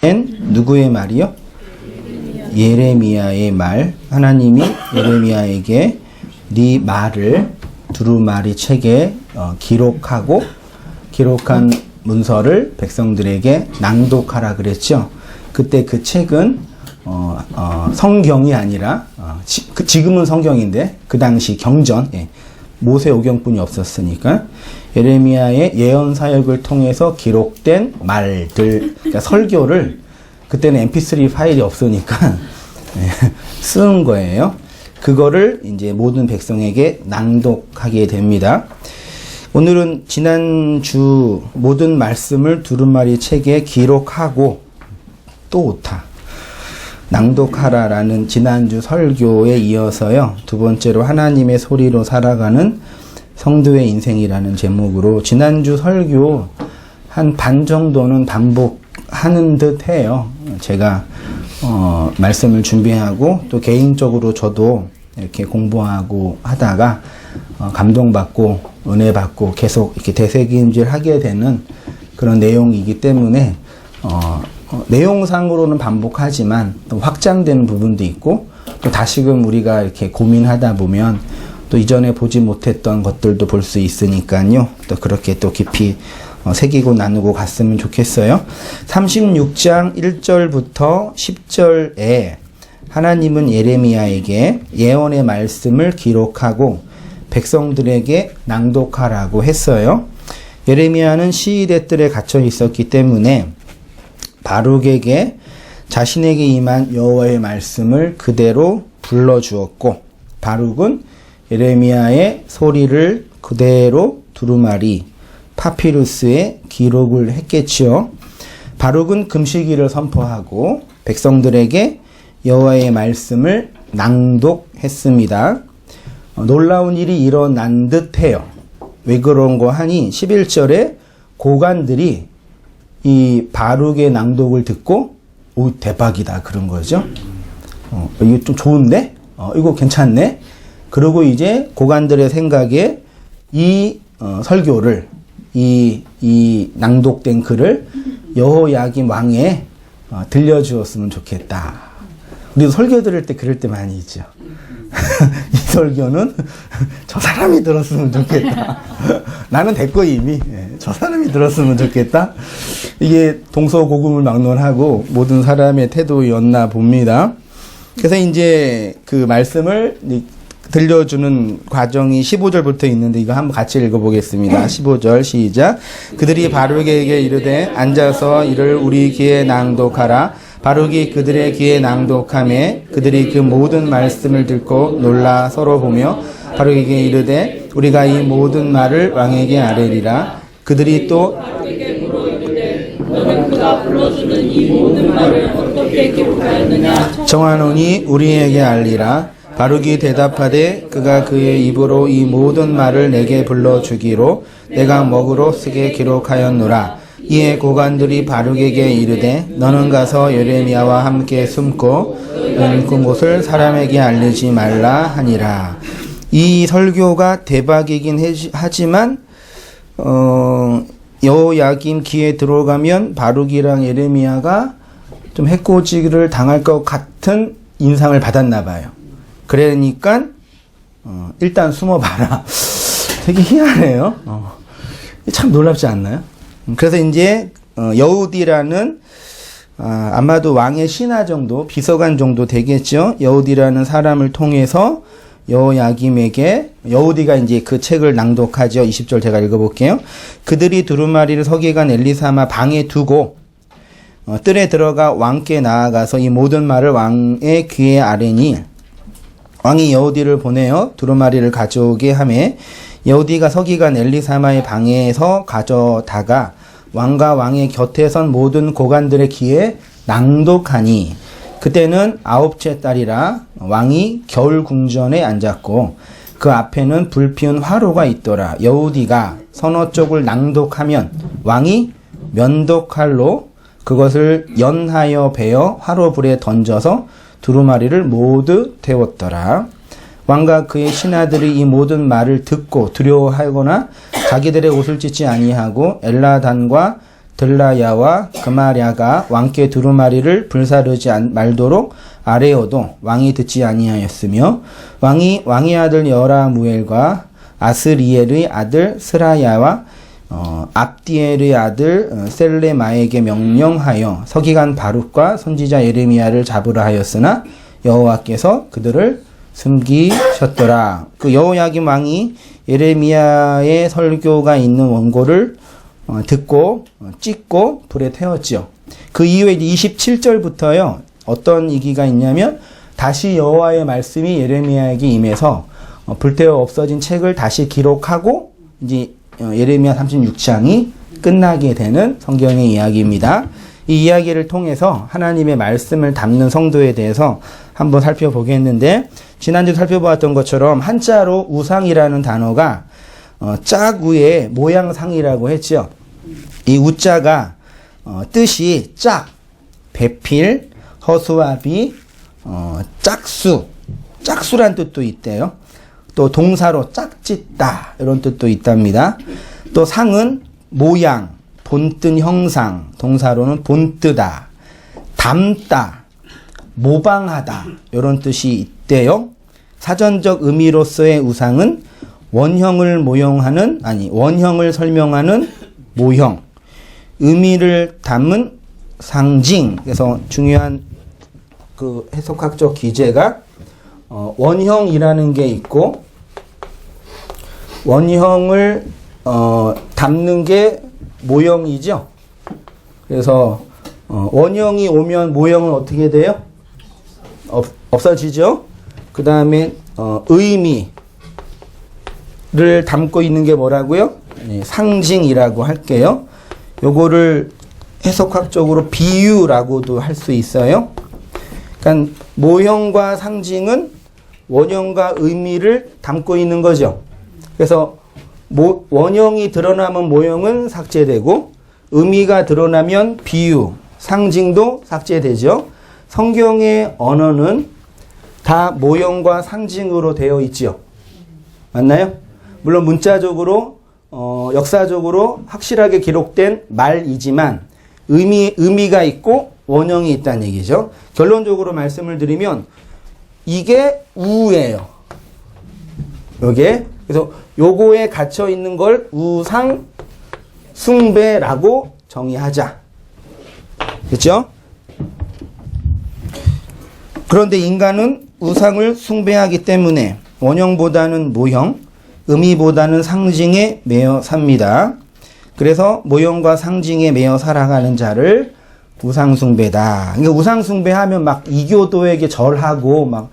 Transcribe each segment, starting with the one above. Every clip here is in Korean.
누구의 말이요? 예레미야의 말. 하나님이 예레미야에게 네 말을 두루마리 책에 기록한 문서를 백성들에게 낭독하라 그랬죠. 그때 그 책은 성경이 아니라 지금은 성경인데 그 당시 경전, 모세 오경뿐이 없었으니까 예레미야의 예언 사역을 통해서 기록된 말들, 그러니까 설교를 그때는 mp3 파일이 없으니까 쓰는 거예요. 그거를 이제 모든 백성에게 낭독하게 됩니다. 오늘은 지난주 모든 말씀을 두루마리 책에 기록하고 또 오타 낭독하라라는 지난주 설교에 이어서요. 두 번째로 하나님의 소리로 살아가는 성도의 인생이라는 제목으로 지난주 설교 한 반 정도는 반복하는 듯 해요. 제가 말씀을 준비하고 또 개인적으로 저도 이렇게 공부하고 하다가 감동받고 은혜 받고 계속 이렇게 되새김질 하게 되는 그런 내용이기 때문에 내용상으로는 반복하지만 또 확장되는 부분도 있고 또 다시금 우리가 이렇게 고민하다 보면 또 이전에 보지 못했던 것들도 볼 수 있으니까요. 또 그렇게 또 깊이 새기고 나누고 갔으면 좋겠어요. 36장 1절부터 10절에 하나님은 예레미야에게 예언의 말씀을 기록하고 백성들에게 낭독하라고 했어요. 예레미야는 시위대 뜰에 갇혀 있었기 때문에 바룩에게 자신에게 임한 여호와의 말씀을 그대로 불러주었고 바룩은 예레미야의 소리를 그대로 두루마리 파피루스에 기록을 했겠지요. 바룩은 금식일을 선포하고 백성들에게 여호와의 말씀을 낭독했습니다. 놀라운 일이 일어난 듯해요. 왜 그런 거 하니 11절에 고관들이 이 바룩의 낭독을 듣고 오 대박이다 그런 거죠. 이거 좀 좋은데? 이거 괜찮네? 그리고 이제 고관들의 생각에 이 설교를 이 낭독된 글을 여호야김 왕에 들려주었으면 좋겠다. 우리도 설교 들을 때 그럴 때 많이 있죠. 이 설교는 저 사람이 들었으면 좋겠다. 나는 됐고 이미 저 사람이 들었으면 좋겠다. 이게 동서고금을 막론하고 모든 사람의 태도였나 봅니다. 그래서 이제 그 말씀을 들려주는 과정이 15절부터 있는데 이거 한번 같이 읽어보겠습니다. 15절 시작. 그들이 바룩에게 이르되 앉아서 이를 우리 귀에 낭독하라. 바룩이 그들의 귀에 낭독하매 그들이 그 모든 말씀을 듣고 놀라 서로 보며 바룩에게 이르되 우리가 이 모든 말을 왕에게 아뢰리라. 그들이 또 너는 그가 불러주는 이 모든 말을 어떻게 기록하였느냐 정하노니 우리에게 알리라. 바룩이 대답하되 그가 그의 입으로 이 모든 말을 내게 불러주기로 내가 먹으로 쓰게 기록하였노라. 이에 고관들이 바룩에게 이르되 너는 가서 예레미야와 함께 숨고 그 곳을 사람에게 알리지 말라 하니라. 이 설교가 대박이긴 하지만 여호야김 귀에 들어가면 바룩이랑 예레미야가 좀 해코지를 당할 것 같은 인상을 받았나 봐요. 그러니까 일단 숨어봐라. 되게 희한해요. 참 놀랍지 않나요? 그래서 이제 여우디라는 아마도 왕의 신하 정도, 비서관 정도 되겠죠. 여우디라는 사람을 통해서 여호야김에게 여우디가 이제 그 책을 낭독하죠. 20절 제가 읽어볼게요. 그들이 두루마리를 서기관 엘리사마 방에 두고 뜰에 들어가 왕께 나아가서 이 모든 말을 왕의 귀에 아뢰니 왕이 여우디를 보내어 두루마리를 가져오게 하매 여우디가 서기관 엘리사마의 방에서 가져다가 왕과 왕의 곁에 선 모든 고관들의 귀에 낭독하니 그때는 9째 달이라 왕이 겨울 궁전에 앉았고 그 앞에는 불피운 화로가 있더라. 여우디가 서너 쪽을 낭독하면 왕이 면도칼로 그것을 연하여 베어 화로불에 던져서 두루마리를 모두 태웠더라. 왕과 그의 신하들이 이 모든 말을 듣고 두려워하거나 자기들의 옷을 찢지 아니하고 엘라단과 들라야와 그마랴가 왕께 두루마리를 불사르지 말도록 아뢰어도 왕이 듣지 아니하였으며 왕의 아들 여라무엘과 아스리엘의 아들 스라야와 압디엘의 아들 셀레마에게 명령하여 서기관 바룩과 선지자 예레미야를 잡으라 하였으나 여호와께서 그들을 숨기셨더라. 그 여호야김 왕이 예레미야의 설교가 있는 원고를 듣고 찍고 불에 태웠죠. 그 이후에 27절부터요. 어떤 얘기가 있냐면 다시 여호와의 말씀이 예레미야에게 임해서 불태워 없어진 책을 다시 기록하고 이제 예레미야 36장이 끝나게 되는 성경의 이야기입니다. 이 이야기를 통해서 하나님의 말씀을 담는 성도에 대해서 한번 살펴보겠는데 지난주 살펴보았던 것처럼 한자로 우상이라는 단어가 짝우의 모양상이라고 했죠. 이 우자가 뜻이 짝, 배필, 허수아비, 짝수, 짝수란 뜻도 있대요. 또 동사로 짝짓다 이런 뜻도 있답니다. 또 상은 모양, 본뜬 형상, 동사로는 본뜨다, 닮다, 모방하다 이런 뜻이 있대요. 사전적 의미로서의 우상은 원형을 설명하는 모형, 의미를 담은 상징. 그래서 중요한 그 해석학적 기제가 원형이라는 게 있고 원형을 담는 게 모형이죠. 그래서 원형이 오면 모형은 어떻게 돼요? 없어지죠. 그 다음에 의미를 담고 있는 게 뭐라고요? 상징이라고 할게요. 요거를 해석학적으로 비유라고도 할 수 있어요. 그러니까 모형과 상징은 원형과 의미를 담고 있는 거죠. 그래서 원형이 드러나면 모형은 삭제되고 의미가 드러나면 비유, 상징도 삭제되죠. 성경의 언어는 다 모형과 상징으로 되어 있죠. 맞나요? 물론 문자적으로 역사적으로 확실하게 기록된 말이지만 의미가 있고 원형이 있다는 얘기죠. 결론적으로 말씀을 드리면 이게 우예요. 요게. 그래서 요거에 갇혀 있는 걸 우상 숭배라고 정의하자. 그렇죠? 그런데 인간은 우상을 숭배하기 때문에 원형보다는 모형, 의미보다는 상징에 매여 삽니다. 그래서 모형과 상징에 매여 살아가는 자를 우상숭배다. 그러니까 우상숭배하면 막 이교도에게 절하고 막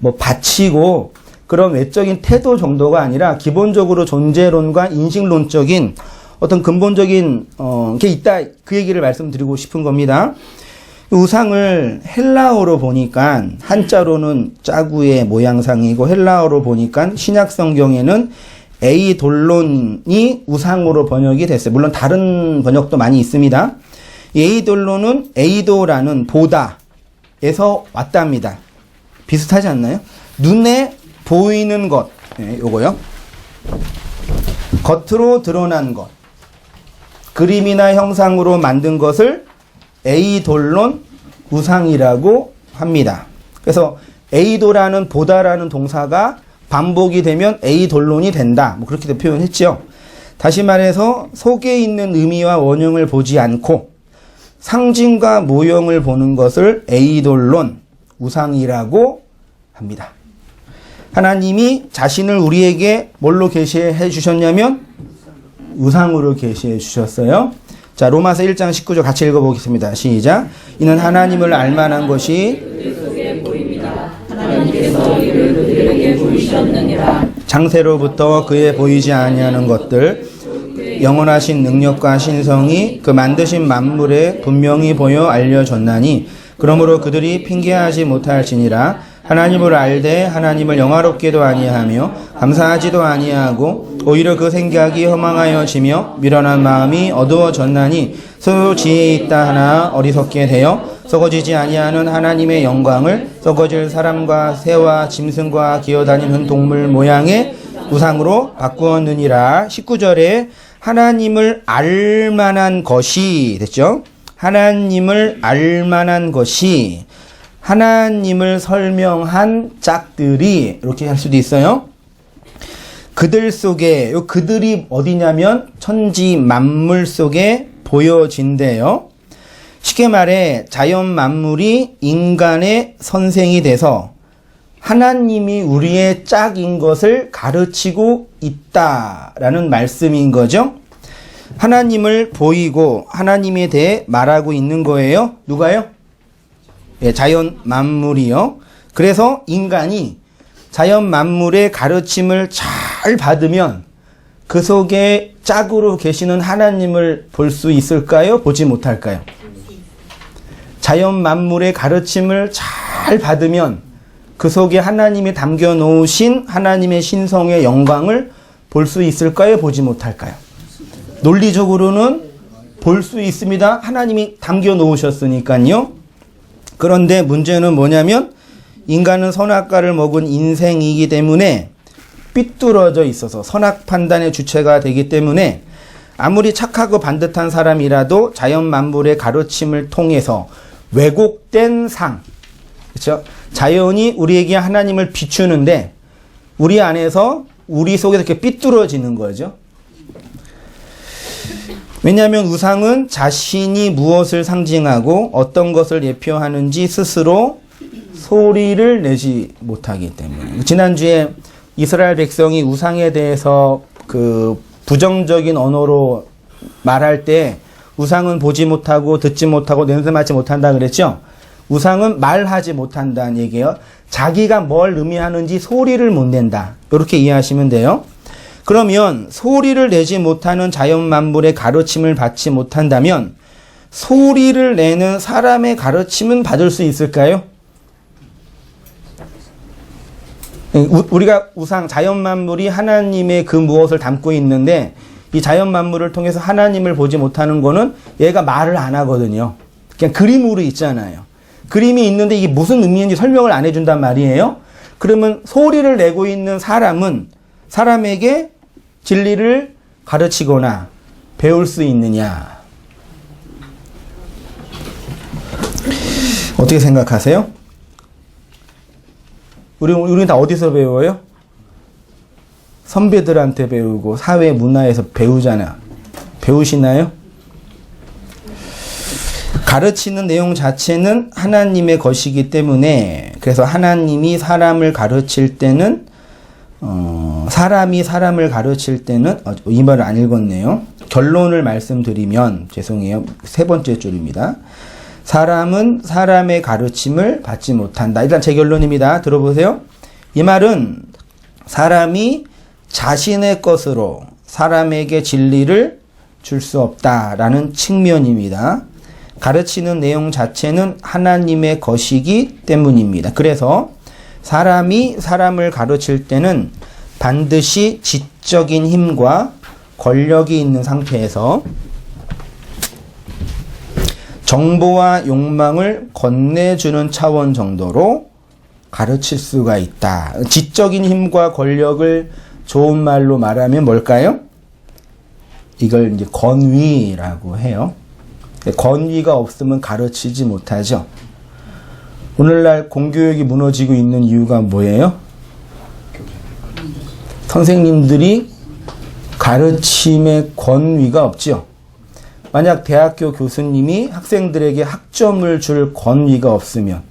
뭐 바치고 그런 외적인 태도 정도가 아니라 기본적으로 존재론과 인식론적인 어떤 근본적인 게 있다. 그 얘기를 말씀드리고 싶은 겁니다. 우상을 헬라어로 보니까 한자로는 짜구의 모양상이고 헬라어로 보니까 신약 성경에는 에이돌론이 우상으로 번역이 됐어요. 물론 다른 번역도 많이 있습니다. 에이돌론은 에이도라는 보다에서 왔답니다. 비슷하지 않나요? 눈에 보이는 것, 요거요. 겉으로 드러난 것, 그림이나 형상으로 만든 것을 에이돌론 우상이라고 합니다. 그래서 에이도라는 보다라는 동사가 반복이 되면 에이돌론이 된다. 뭐 그렇게 표현했죠. 다시 말해서 속에 있는 의미와 원형을 보지 않고 상징과 모형을 보는 것을 에이돌론 우상이라고 합니다. 하나님이 자신을 우리에게 뭘로 계시해 주셨냐면 우상으로 계시해 주셨어요. 자, 로마서 1장 19절 같이 읽어보겠습니다. 시작. 이는 하나님을 알만한 것이 하나님께서 이를 그들에게 보이셨느니라. 장세로부터 그에 보이지 아니하는 것들 영원하신 능력과 신성이 그 만드신 만물에 분명히 보여 알려졌나니 그러므로 그들이 핑계하지 못할지니라. 하나님을 알되 하나님을 영화롭게도 아니하며 감사하지도 아니하고 오히려 그 생각이 허망하여지며 미련한 마음이 어두워졌나니 스스로 지혜 있다 하나 어리석게 되어 썩어지지 아니하는 하나님의 영광을 썩어질 사람과 새와 짐승과 기어다니는 동물 모양의 우상으로 바꾸었느니라. 19절에 하나님을 알만한 것이 됐죠? 하나님을 알만한 것이 하나님을 설명한 짝들이 이렇게 할 수도 있어요. 그들 속에 요 그들이 어디냐면 천지 만물 속에 보여진대요. 쉽게 말해 자연 만물이 인간의 선생이 돼서 하나님이 우리의 짝인 것을 가르치고 있다라는 말씀인 거죠. 하나님을 보이고 하나님에 대해 말하고 있는 거예요. 누가요? 예, 자연 만물이요. 그래서 인간이 자연 만물의 가르침을 잘 받으면 그 속에 짝으로 계시는 하나님을 볼 수 있을까요? 보지 못할까요? 자연 만물의 가르침을 잘 받으면 그 속에 하나님이 담겨 놓으신 하나님의 신성의 영광을 볼 수 있을까요? 보지 못할까요? 논리적으로는 볼 수 있습니다. 하나님이 담겨 놓으셨으니까요. 그런데 문제는 뭐냐면 인간은 선악과를 먹은 인생이기 때문에 삐뚤어져 있어서 선악 판단의 주체가 되기 때문에 아무리 착하고 반듯한 사람이라도 자연 만물의 가르침을 통해서 왜곡된 상, 그렇죠? 자연이 우리에게 하나님을 비추는데 우리 안에서 우리 속에서 이렇게 삐뚤어지는 거죠. 왜냐하면 우상은 자신이 무엇을 상징하고 어떤 것을 예표하는지 스스로 소리를 내지 못하기 때문에. 지난주에 이스라엘 백성이 우상에 대해서 그 부정적인 언어로 말할 때 우상은 보지 못하고 듣지 못하고 냄새 맡지 못한다 그랬죠? 우상은 말하지 못한다는 얘기예요. 자기가 뭘 의미하는지 소리를 못 낸다. 이렇게 이해하시면 돼요. 그러면 소리를 내지 못하는 자연 만물의 가르침을 받지 못한다면 소리를 내는 사람의 가르침은 받을 수 있을까요? 우리가 우상, 자연 만물이 하나님의 그 무엇을 담고 있는데 이 자연 만물을 통해서 하나님을 보지 못하는 거는 얘가 말을 안 하거든요. 그냥 그림으로 있잖아요. 그림이 있는데 이게 무슨 의미인지 설명을 안 해준단 말이에요. 그러면 소리를 내고 있는 사람은 사람에게 진리를 가르치거나 배울 수 있느냐? 어떻게 생각하세요? 우리는 다 어디서 배워요? 선배들한테 배우고 사회 문화에서 배우잖아. 배우시나요? 가르치는 내용 자체는 하나님의 것이기 때문에 그래서 하나님이 사람을 가르칠 때는 사람이 사람을 가르칠 때는 이 말을 안 읽었네요. 결론을 말씀드리면 죄송해요. 세 번째 줄입니다. 사람은 사람의 가르침을 받지 못한다. 일단 제 결론입니다. 들어보세요. 이 말은 사람이 자신의 것으로 사람에게 진리를 줄 수 없다라는 측면입니다. 가르치는 내용 자체는 하나님의 것이기 때문입니다. 그래서 사람이 사람을 가르칠 때는 반드시 지적인 힘과 권력이 있는 상태에서 정보와 욕망을 건네주는 차원 정도로 가르칠 수가 있다. 지적인 힘과 권력을 좋은 말로 말하면 뭘까요? 이걸 이제 권위라고 해요. 권위가 없으면 가르치지 못하죠. 오늘날 공교육이 무너지고 있는 이유가 뭐예요? 선생님들이 가르침에 권위가 없죠. 만약 대학교 교수님이 학생들에게 학점을 줄 권위가 없으면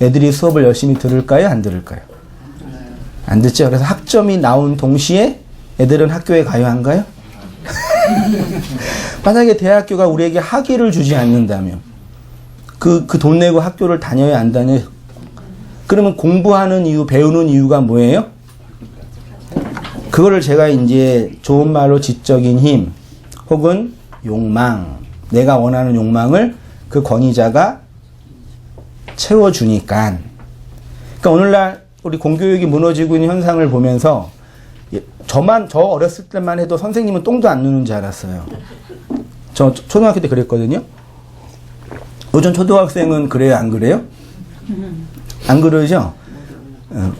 애들이 수업을 열심히 들을까요? 안 들을까요? 안 듣죠. 그래서 학점이 나온 동시에 애들은 학교에 가요? 안 가요? 만약에 대학교가 우리에게 학위를 주지 않는다면 그 돈 내고 학교를 다녀야 안 다녀요? 그러면 공부하는 이유, 배우는 이유가 뭐예요? 그거를 제가 이제 좋은 말로 지적인 힘 혹은 욕망, 내가 원하는 욕망을 그 권위자가 채워주니까. 그러니까 오늘날 우리 공교육이 무너지고 있는 현상을 보면서 저 어렸을 때만 해도 선생님은 똥도 안 누는 줄 알았어요. 저 초등학교 때 그랬거든요. 요즘 초등학생은 그래요? 안 그래요? 안 그러죠?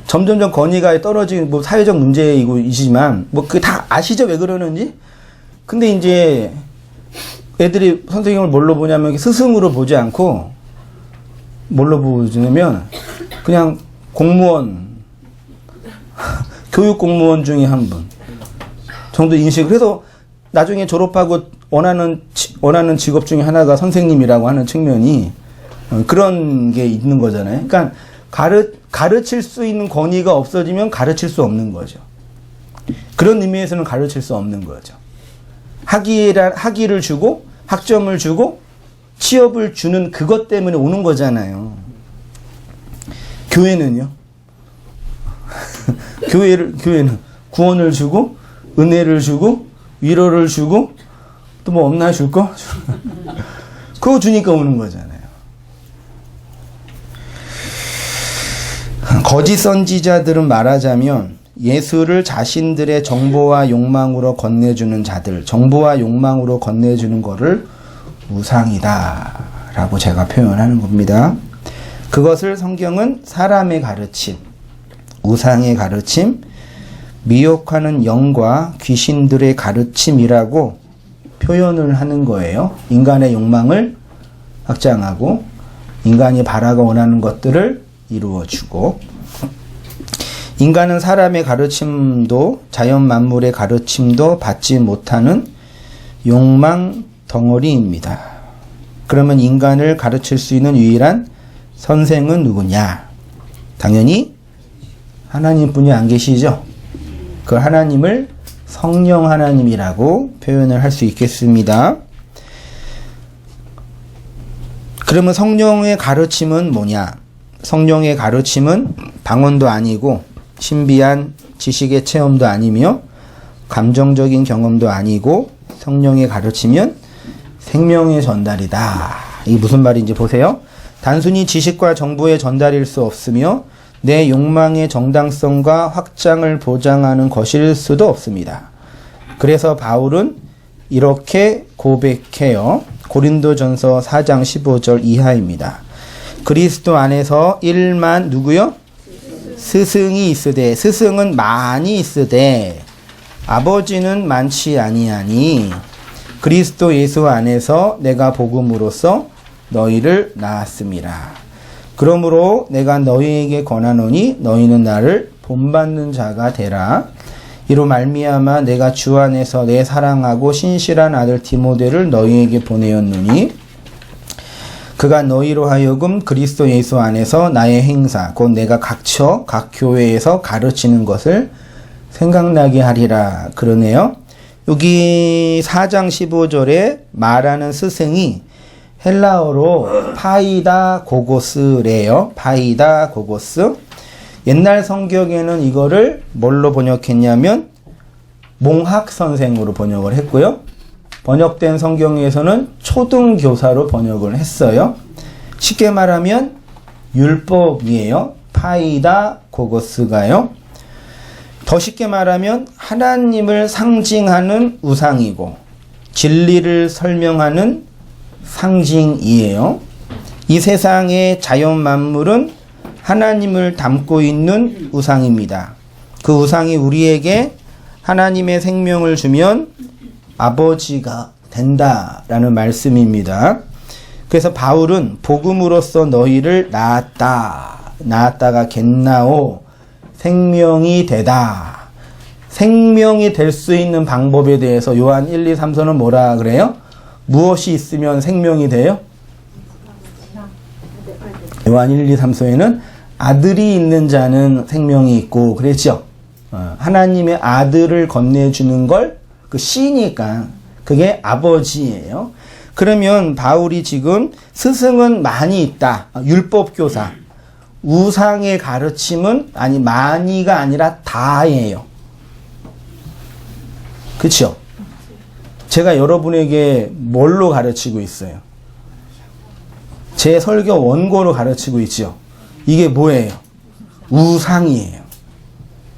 점점점 권위가 떨어지는 뭐 사회적 문제이지만 뭐 그게 다 아시죠? 왜 그러는지? 근데 이제 애들이 선생님을 뭘로 보냐면 스승으로 보지 않고 뭘로 보냐면 그냥 공무원, 교육 공무원 중에 한 분 정도 인식을 해서 나중에 졸업하고 원하는 직업 중에 하나가 선생님이라고 하는 측면이 그런 게 있는 거잖아요. 그러니까 가르칠 수 있는 권위가 없어지면 가르칠 수 없는 거죠. 그런 의미에서는 가르칠 수 없는 거죠. 학위를 주고 학점을 주고 취업을 주는 그것 때문에 오는 거잖아요. 교회는요? 교회는 구원을 주고 은혜를 주고 위로를 주고 또 뭐 없나 줄 거? 그거 주니까 오는 거잖아요. 거짓 선지자들은 말하자면 예수를 자신들의 정보와 욕망으로 건네주는 자들, 정보와 욕망으로 건네주는 거를 우상이다 라고 제가 표현하는 겁니다. 그것을 성경은 사람의 가르침, 우상의 가르침, 미혹하는 영과 귀신들의 가르침이라고 표현을 하는 거예요. 인간의 욕망을 확장하고 인간이 바라고 원하는 것들을 이루어주고, 인간은 사람의 가르침도 자연 만물의 가르침도 받지 못하는 욕망 덩어리입니다. 그러면 인간을 가르칠 수 있는 유일한 선생은 누구냐? 당연히 하나님뿐이 안 계시죠. 그 하나님을 성령 하나님이라고 표현을 할 수 있겠습니다. 그러면 성령의 가르침은 뭐냐? 성령의 가르침은 방언도 아니고 신비한 지식의 체험도 아니며 감정적인 경험도 아니고 성령의 가르치면 생명의 전달이다. 이게 무슨 말인지 보세요. 단순히 지식과 정보의 전달일 수 없으며 내 욕망의 정당성과 확장을 보장하는 것일 수도 없습니다. 그래서 바울은 이렇게 고백해요. 고린도전서 4장 15절 이하입니다. 그리스도 안에서 일만 누구요? 스승이 있으되, 스승은 많이 있으되 아버지는 많지 아니하니 그리스도 예수 안에서 내가 복음으로써 너희를 낳았습니다. 그러므로 내가 너희에게 권하노니 너희는 나를 본받는 자가 되라. 이로 말미암아 내가 주 안에서 내 사랑하고 신실한 아들 디모데를 너희에게 보내었노니 그가 너희로 하여금 그리스도 예수 안에서 나의 행사 곧 내가 각처 각 교회에서 가르치는 것을 생각나게 하리라. 그러네요. 여기 4장 15절에 말하는 스승이 헬라어로 파이다 고고스래요. 파이다 고고스. 옛날 성경에는 이거를 뭘로 번역했냐면 몽학 선생으로 번역을 했고요. 번역된 성경에서는 초등교사로 번역을 했어요. 쉽게 말하면 율법이에요. 파이다 고고스가요. 더 쉽게 말하면 하나님을 상징하는 우상이고 진리를 설명하는 상징이에요. 이 세상의 자연 만물은 하나님을 담고 있는 우상입니다. 그 우상이 우리에게 하나님의 생명을 주면 아버지가 된다라는 말씀입니다. 그래서 바울은 복음으로써 너희를 낳았다. 낳았다가 겟나오. 생명이 되다. 생명이 될 수 있는 방법에 대해서 요한 1, 2, 3서는 뭐라 그래요? 무엇이 있으면 생명이 돼요? 요한 1, 2, 3서에는 아들이 있는 자는 생명이 있고 그랬죠. 하나님의 아들을 건네주는 걸 그 씨니까 그게 아버지예요. 그러면 바울이 지금 스승은 많이 있다. 율법교사. 우상의 가르침은 아니 많이가 아니라 다예요. 그렇죠? 제가 여러분에게 뭘로 가르치고 있어요? 제 설교 원고로 가르치고 있죠. 이게 뭐예요? 우상이에요.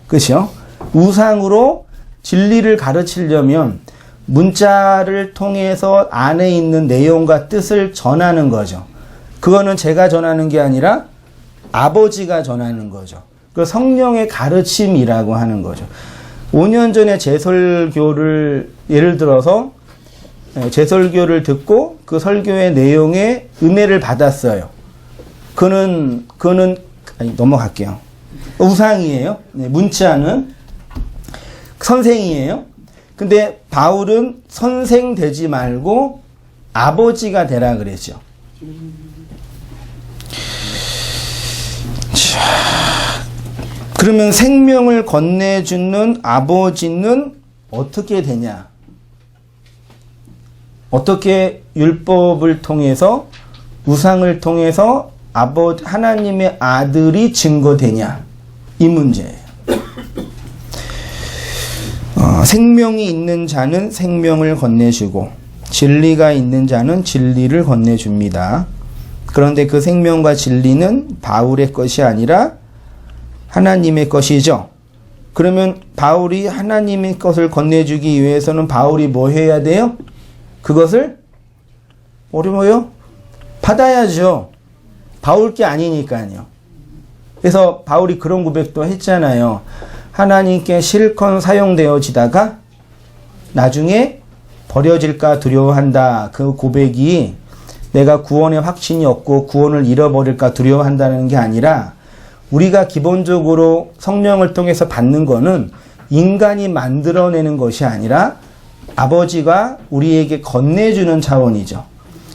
그렇죠? 우상으로 진리를 가르치려면 문자를 통해서 안에 있는 내용과 뜻을 전하는 거죠. 그거는 제가 전하는 게 아니라 아버지가 전하는 거죠. 그 성령의 가르침이라고 하는 거죠. 5년 전에 제설교를 예를 들어서 제설교를 듣고 그 설교의 내용에 은혜를 받았어요. 그는 넘어갈게요. 우상이에요. 네, 문자는 선생이에요. 근데 바울은 선생 되지 말고 아버지가 되라 그랬죠. 자, 그러면 생명을 건네주는 아버지는 어떻게 되냐? 어떻게 율법을 통해서 우상을 통해서 하나님의 아들이 증거되냐? 이 문제예요. 생명이 있는 자는 생명을 건네주고 진리가 있는 자는 진리를 건네줍니다. 그런데 그 생명과 진리는 바울의 것이 아니라 하나님의 것이죠. 그러면 바울이 하나님의 것을 건네주기 위해서는 바울이 뭐 해야 돼요? 그것을 어려워요? 받아야죠. 바울 게 아니니까요. 그래서 바울이 그런 고백도 했잖아요. 하나님께 실컷 사용되어지다가 나중에 버려질까 두려워한다. 그 고백이 내가 구원의 확신이 없고 구원을 잃어버릴까 두려워한다는 게 아니라 우리가 기본적으로 성령을 통해서 받는 거는 인간이 만들어내는 것이 아니라 아버지가 우리에게 건네주는 차원이죠.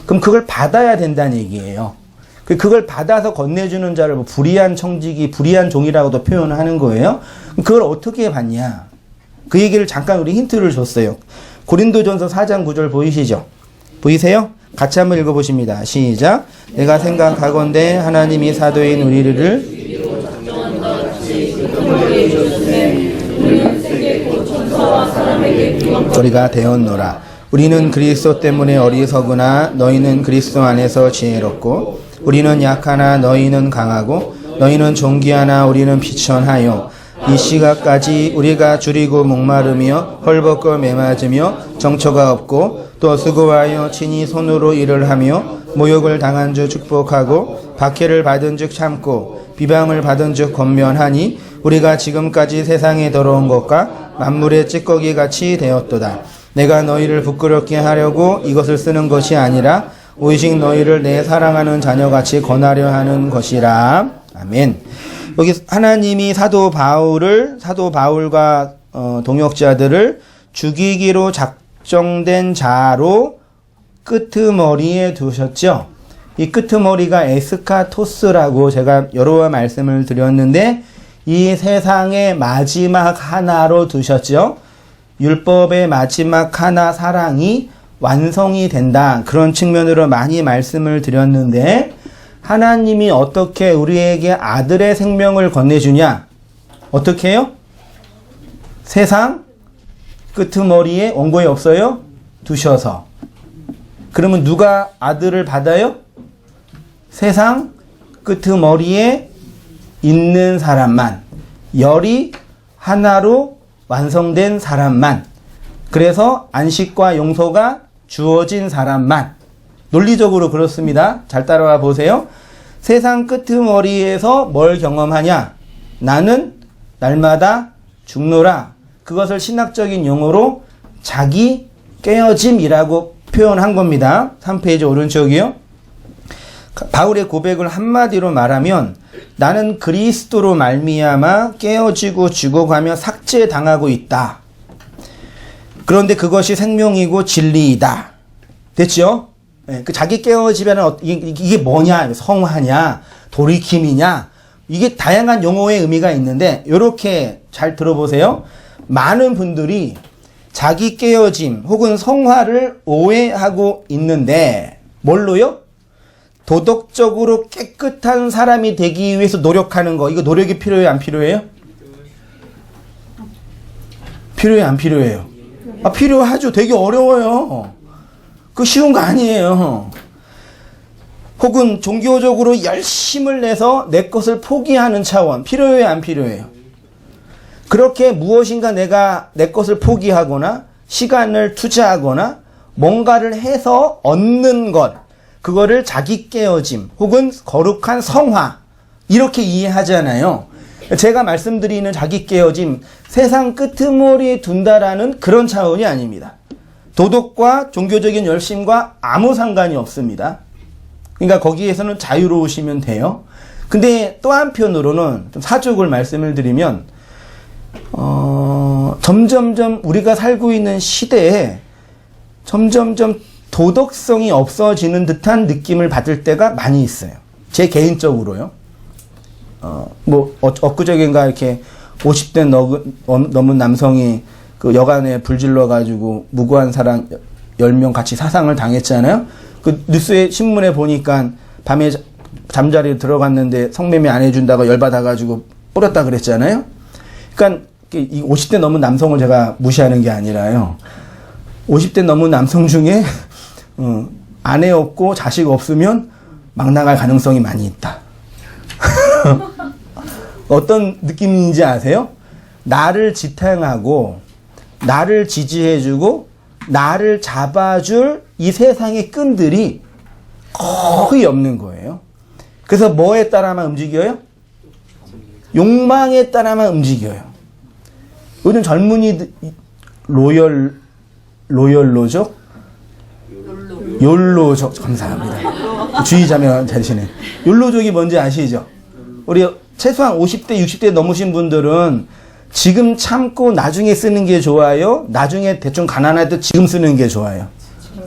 그럼 그걸 받아야 된다는 얘기예요. 그걸 받아서 건네주는 자를 뭐 불의한 청지기, 불의한 종이라고도 표현하는 거예요. 그걸 어떻게 받냐? 그 얘기를 잠깐 우리 힌트를 줬어요. 고린도전서 4장 9절 보이시죠? 보이세요? 같이 한번 읽어보십니다. 시작. 내가 생각하건대 하나님이 사도인 우리를 우리가 되었노라. 우리는 그리스도 때문에 어리석으나 너희는 그리스도 안에서 지혜롭고 우리는 약하나 너희는 강하고 너희는 존귀하나 우리는 비천하여 이 시각까지 우리가 줄이고 목마르며 헐벗고 매맞으며 정처가 없고 또 수고하여 친히 손으로 일을 하며 모욕을 당한 즉 축복하고 박해를 받은 즉 참고 비방을 받은 즉 권면하니 우리가 지금까지 세상에 더러운 것과 만물의 찌꺼기 같이 되었도다. 내가 너희를 부끄럽게 하려고 이것을 쓰는 것이 아니라 오직 너희를 내 사랑하는 자녀같이 권하려 하는 것이라. 아멘. 여기 하나님이 사도 바울과 동역자들을 죽이기로 작정된 자로 끄트머리에 두셨죠. 이 끄트머리가 에스카토스라고 제가 여러 번 말씀을 드렸는데 이 세상의 마지막 하나로 두셨죠. 율법의 마지막 하나 사랑이 완성이 된다. 그런 측면으로 많이 말씀을 드렸는데 하나님이 어떻게 우리에게 아들의 생명을 건네주냐? 어떻게 해요? 세상 끄트머리에 원고에 없어요? 두셔서. 그러면 누가 아들을 받아요? 세상 끄트머리에 있는 사람만. 열이 하나로 완성된 사람만. 그래서 안식과 용서가 주어진 사람만. 논리적으로 그렇습니다. 잘 따라와 보세요. 세상 끄트머리에서 뭘 경험하냐? 나는 날마다 죽노라. 그것을 신학적인 용어로 자기 깨어짐이라고 표현한 겁니다. 3페이지 오른쪽이요. 바울의 고백을 한마디로 말하면 나는 그리스도로 말미암아 깨어지고 죽어가며 삭제당하고 있다. 그런데 그것이 생명이고 진리이다. 됐죠? 네, 그 자기 깨어지면 이게 뭐냐? 성화냐? 돌이킴이냐? 이게 다양한 용어의 의미가 있는데 이렇게 잘 들어보세요. 많은 분들이 자기 깨어짐 혹은 성화를 오해하고 있는데 뭘로요? 도덕적으로 깨끗한 사람이 되기 위해서 노력하는 거. 이거 노력이 필요해요? 안 필요해요? 필요해요? 안 필요해요? 필요하죠. 되게 어려워요. 그거 쉬운 거 아니에요. 혹은 종교적으로 열심을 내서 내 것을 포기하는 차원. 필요해요? 안 필요해요? 그렇게 무엇인가 내가 내 것을 포기하거나 시간을 투자하거나 뭔가를 해서 얻는 것. 그거를 자기 깨어짐 혹은 거룩한 성화. 이렇게 이해하잖아요. 제가 말씀드리는 자기 깨어짐, 세상 끄트머리에 둔다라는 그런 차원이 아닙니다. 도덕과 종교적인 열심과 아무 상관이 없습니다. 그러니까 거기에서는 자유로우시면 돼요. 근데 또 한편으로는 좀 사족을 말씀을 드리면 점점점 우리가 살고 있는 시대에 점점점 도덕성이 없어지는 듯한 느낌을 받을 때가 많이 있어요. 제 개인적으로요. 엊그저께인가 이렇게 50대 넘은 남성이 그 여간에 불질러가지고 무고한 사람 10명 같이 사상을 당했잖아요. 그 뉴스에 신문에 보니까 밤에 잠자리에 들어갔는데 성매매 안 해준다고 열받아가지고 뿌렸다 그랬잖아요. 그러니까 이 50대 넘은 남성을 제가 무시하는 게 아니라요. 50대 넘은 남성 중에 아내 없고 자식 없으면 막 나갈 가능성이 많이 있다. 어떤 느낌인지 아세요? 나를 지탱하고 나를 지지해주고 나를 잡아줄 이 세상의 끈들이 거의 없는 거예요. 그래서 뭐에 따라만 움직여요? 욕망에 따라만 움직여요. 요즘 젊은이들 로열로족? 욜로족. 감사합니다. 주의자명 대신에. 욜로족이 뭔지 아시죠? 우리 최소한 50대, 60대 넘으신 분들은 지금 참고 나중에 쓰는 게 좋아요? 나중에 대충 가난할 때 지금 쓰는 게 좋아요?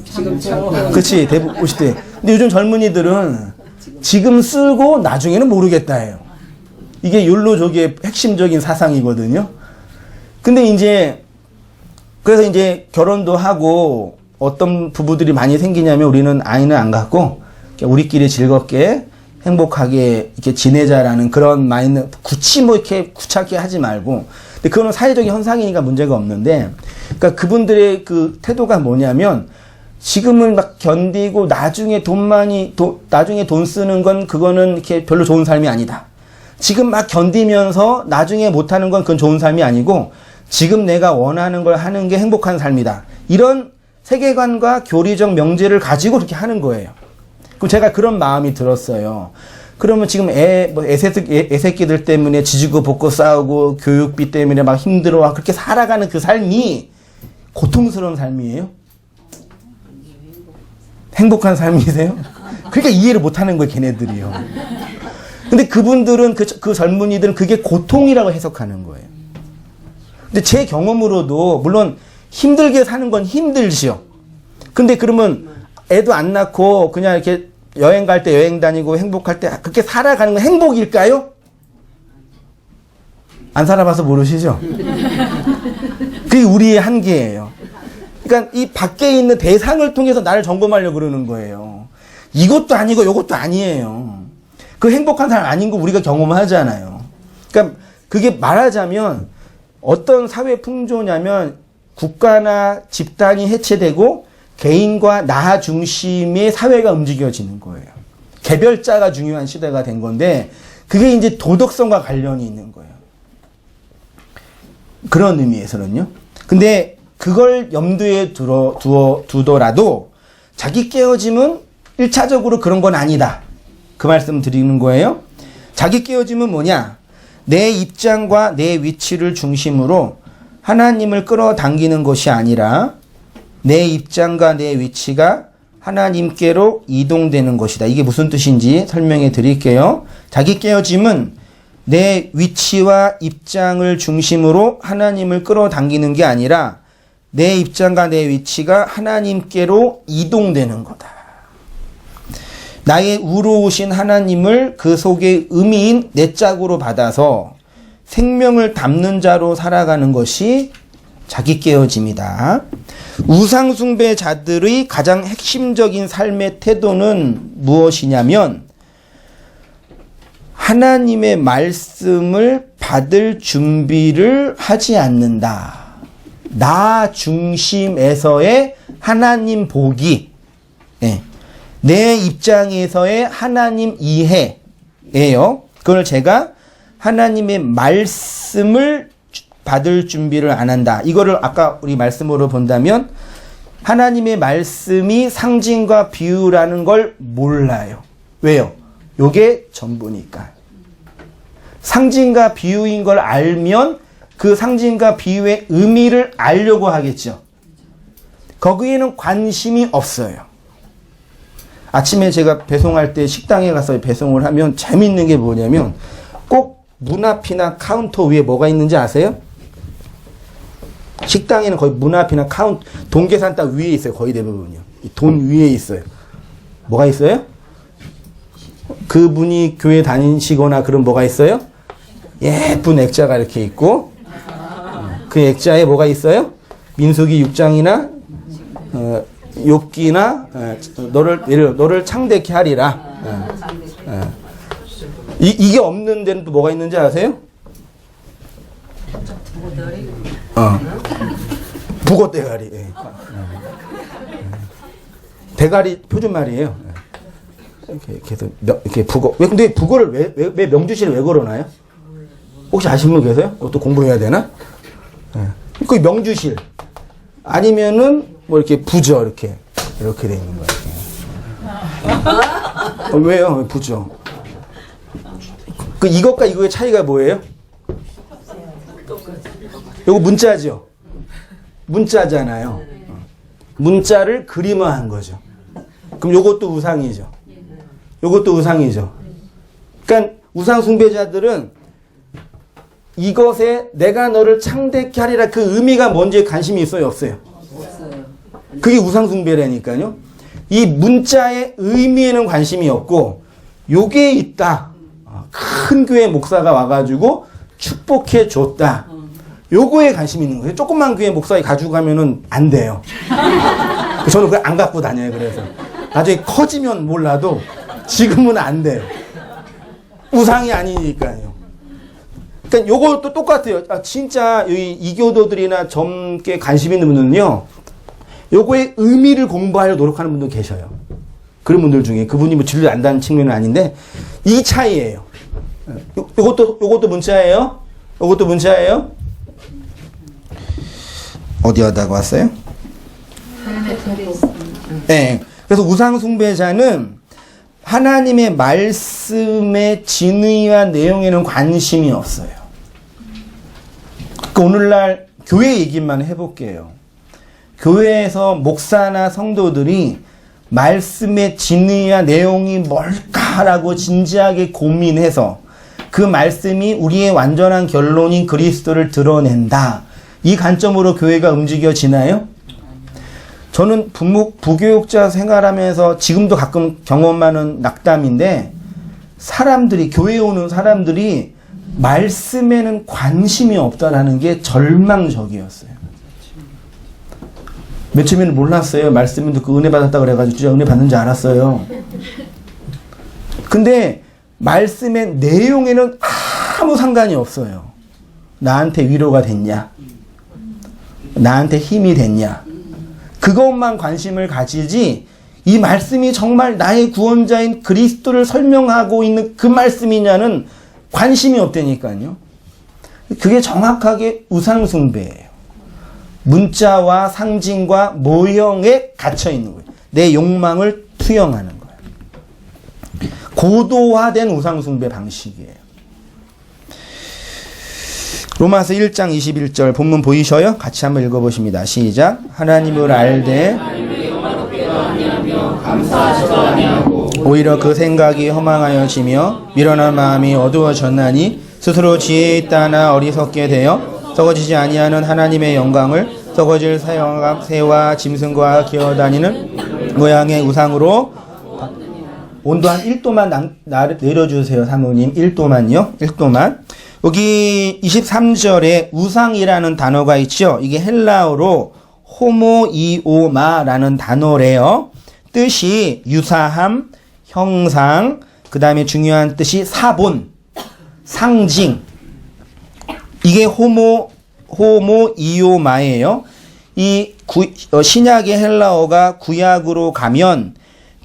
지금 참고. 그치, 대부분 50대. 근데 요즘 젊은이들은 지금 쓰고 나중에는 모르겠다 해요. 이게 욜로족의 핵심적인 사상이거든요. 근데 그래서 이제 결혼도 하고 어떤 부부들이 많이 생기냐면 우리는 아이는 안 갖고 우리끼리 즐겁게 행복하게 이렇게 지내자라는 그런 마인드, 굳이 뭐 이렇게 구차하게 하지 말고. 근데 그거는 사회적인 현상이니까 문제가 없는데, 그러니까 그분들의 그 태도가 뭐냐면, 지금은 막 견디고 나중에 나중에 돈 쓰는 건 그거는 이렇게 별로 좋은 삶이 아니다. 지금 막 견디면서 나중에 못하는 건 그건 좋은 삶이 아니고, 지금 내가 원하는 걸 하는 게 행복한 삶이다. 이런 세계관과 교리적 명제를 가지고 그렇게 하는 거예요. 그럼 제가 그런 마음이 들었어요. 그러면 지금 애새끼들 때문에 지지고 볶고 싸우고 교육비 때문에 막 힘들어하고 그렇게 살아가는 그 삶이 고통스러운 삶이에요? 행복한 삶이세요? 그러니까 이해를 못하는 거예요, 걔네들이요. 근데 그분들은 그 젊은이들은 그게 고통이라고 해석하는 거예요. 근데 제 경험으로도 물론 힘들게 사는 건 힘들지요. 근데 그러면 애도 안 낳고 그냥 이렇게 여행 갈 때 여행 다니고 행복할 때 그렇게 살아가는 건 행복일까요? 안 살아봐서 모르시죠? 그게 우리의 한계예요. 그러니까 이 밖에 있는 대상을 통해서 나를 점검하려고 그러는 거예요. 이것도 아니고 이것도 아니에요. 그 행복한 사람 아닌 거 우리가 경험하잖아요. 그러니까 그게 말하자면 어떤 사회 풍조냐면 국가나 집단이 해체되고 개인과 나 중심의 사회가 움직여지는 거예요. 개별자가 중요한 시대가 된 건데 그게 이제 도덕성과 관련이 있는 거예요. 그런 의미에서는요. 근데 그걸 염두에 두더라도 자기 깨어짐은 1차적으로 그런 건 아니다. 그 말씀 드리는 거예요. 자기 깨어짐은 뭐냐? 내 입장과 내 위치를 중심으로 하나님을 끌어당기는 것이 아니라 내 입장과 내 위치가 하나님께로 이동되는 것이다. 이게 무슨 뜻인지 설명해 드릴게요. 자기 깨어짐은 내 위치와 입장을 중심으로 하나님을 끌어당기는 게 아니라 내 입장과 내 위치가 하나님께로 이동되는 거다. 나의 우로우신 하나님을 그 속의 의미인 내 짝으로 받아서 생명을 담는 자로 살아가는 것이 자기 깨어짐이다. 우상숭배자들의 가장 핵심적인 삶의 태도는 무엇이냐면 하나님의 말씀을 받을 준비를 하지 않는다. 나 중심에서의 하나님 보기, 내 입장에서의 하나님 이해예요. 그걸 제가 하나님의 말씀을 받을 준비를 안 한다. 이거를 아까 우리 말씀으로 본다면 하나님의 말씀이 상징과 비유라는 걸 몰라요. 왜요? 요게 전부니까. 상징과 비유인 걸 알면 그 상징과 비유의 의미를 알려고 하겠죠. 거기에는 관심이 없어요. 아침에 제가 배송할 때 식당에 가서 배송을 하면 재밌는 게 뭐냐면 꼭 문 앞이나 카운터 위에 뭐가 있는지 아세요? 식당에는 거의 문 앞이나 카운터, 돈계산 딱 위에 있어요. 거의 대부분요. 돈 위에 있어요. 뭐가 있어요? 그분이 교회 다니시거나 그런 뭐가 있어요? 예쁜 액자가 이렇게 있고 그 액자에 뭐가 있어요? 민수기 6장이나 욥기나 너를 창대케 하리라. 이게 없는 데는 또 뭐가 있는지 아세요? 북어 대가리. 대가리 표준말이에요. 이렇게 북어. 근데 북어를 왜 명주실에 왜 걸어놔요? 혹시 아시는 분 계세요? 또 공부해야 되나? 그 명주실. 아니면은 뭐 이렇게 부저 이렇게 돼 있는 거예요. 왜요? 부저. 그 이것과 이거의 차이가 뭐예요? 요거 문자죠. 문자잖아요. 문자를 그림화한 거죠. 그럼 요것도 우상이죠. 요것도 우상이죠. 그러니까 우상 숭배자들은 이것에 내가 너를 창대케 하리라 그 의미가 뭔지에 관심이 있어요, 없어요? 그게 우상 숭배라니까요. 이 문자의 의미에는 관심이 없고 요게 있다. 큰 교회 목사가 와가지고 축복해 줬다. 요거에 관심이 있는 거예요. 조그만 교회 목사가 가지고 가면은 안 돼요. 저는 그걸 안 갖고 다녀요. 그래서 나중에 커지면 몰라도 지금은 안 돼요. 우상이 아니니까요. 그러니까 요것도 똑같아요. 진짜 이 이교도들이나 젊게 관심 있는 분들은요, 요거의 의미를 공부하려 노력하는 분도 계셔요. 그런 분들 중에 그분이 뭐 진리를 안다는 측면은 아닌데 이 차이예요. 요것도 문자예요. 요것도 문자예요. 어디 하다가 왔어요? 네. 그래서 우상 숭배자는 하나님의 말씀의 진의와 내용에는 관심이 없어요. 그 오늘날 교회 얘기만 해볼게요. 교회에서 목사나 성도들이 말씀의 진의와 내용이 뭘까라고 진지하게 고민해서 그 말씀이 우리의 완전한 결론인 그리스도를 드러낸다. 이 관점으로 교회가 움직여지나요? 저는 부교육자 생활하면서 지금도 가끔 경험하는 낙담인데 사람들이, 교회에 오는 사람들이 말씀에는 관심이 없다라는 게 절망적이었어요. 맨 처음에는 몰랐어요. 말씀을 듣고 은혜 받았다 그래가지고 진짜 은혜 받는 줄 알았어요. 근데 말씀의 내용에는 아무 상관이 없어요. 나한테 위로가 됐냐? 나한테 힘이 됐냐? 그것만 관심을 가지지 이 말씀이 정말 나의 구원자인 그리스도를 설명하고 있는 그 말씀이냐는 관심이 없다니까요. 그게 정확하게 우상 숭배예요. 문자와 상징과 모형에 갇혀 있는 거예요. 내 욕망을 투영하는 거예요. 고도화된 우상 숭배 방식이에요. 로마서 1장 21절 본문 보이셔요? 같이 한번 읽어보십니다. 시작. 하나님을 알되 오히려 그 생각이 허망하여지며 미련한 마음이 어두워졌나니 스스로 지혜 있다나 어리석게 되어 썩어지지 아니하는 하나님의 영광을 썩어질 새와 짐승과 기어다니는 모양의 우상으로 온도 한 1도만 내려주세요. 사모님 1도만요. 1도만. 여기 23절에 우상이라는 단어가 있죠. 이게 헬라어로 호모이오마라는 단어래요. 뜻이 유사함, 형상, 그 다음에 중요한 뜻이 사본, 상징. 이게 호모이오마예요. 이 신약의 헬라어가 구약으로 가면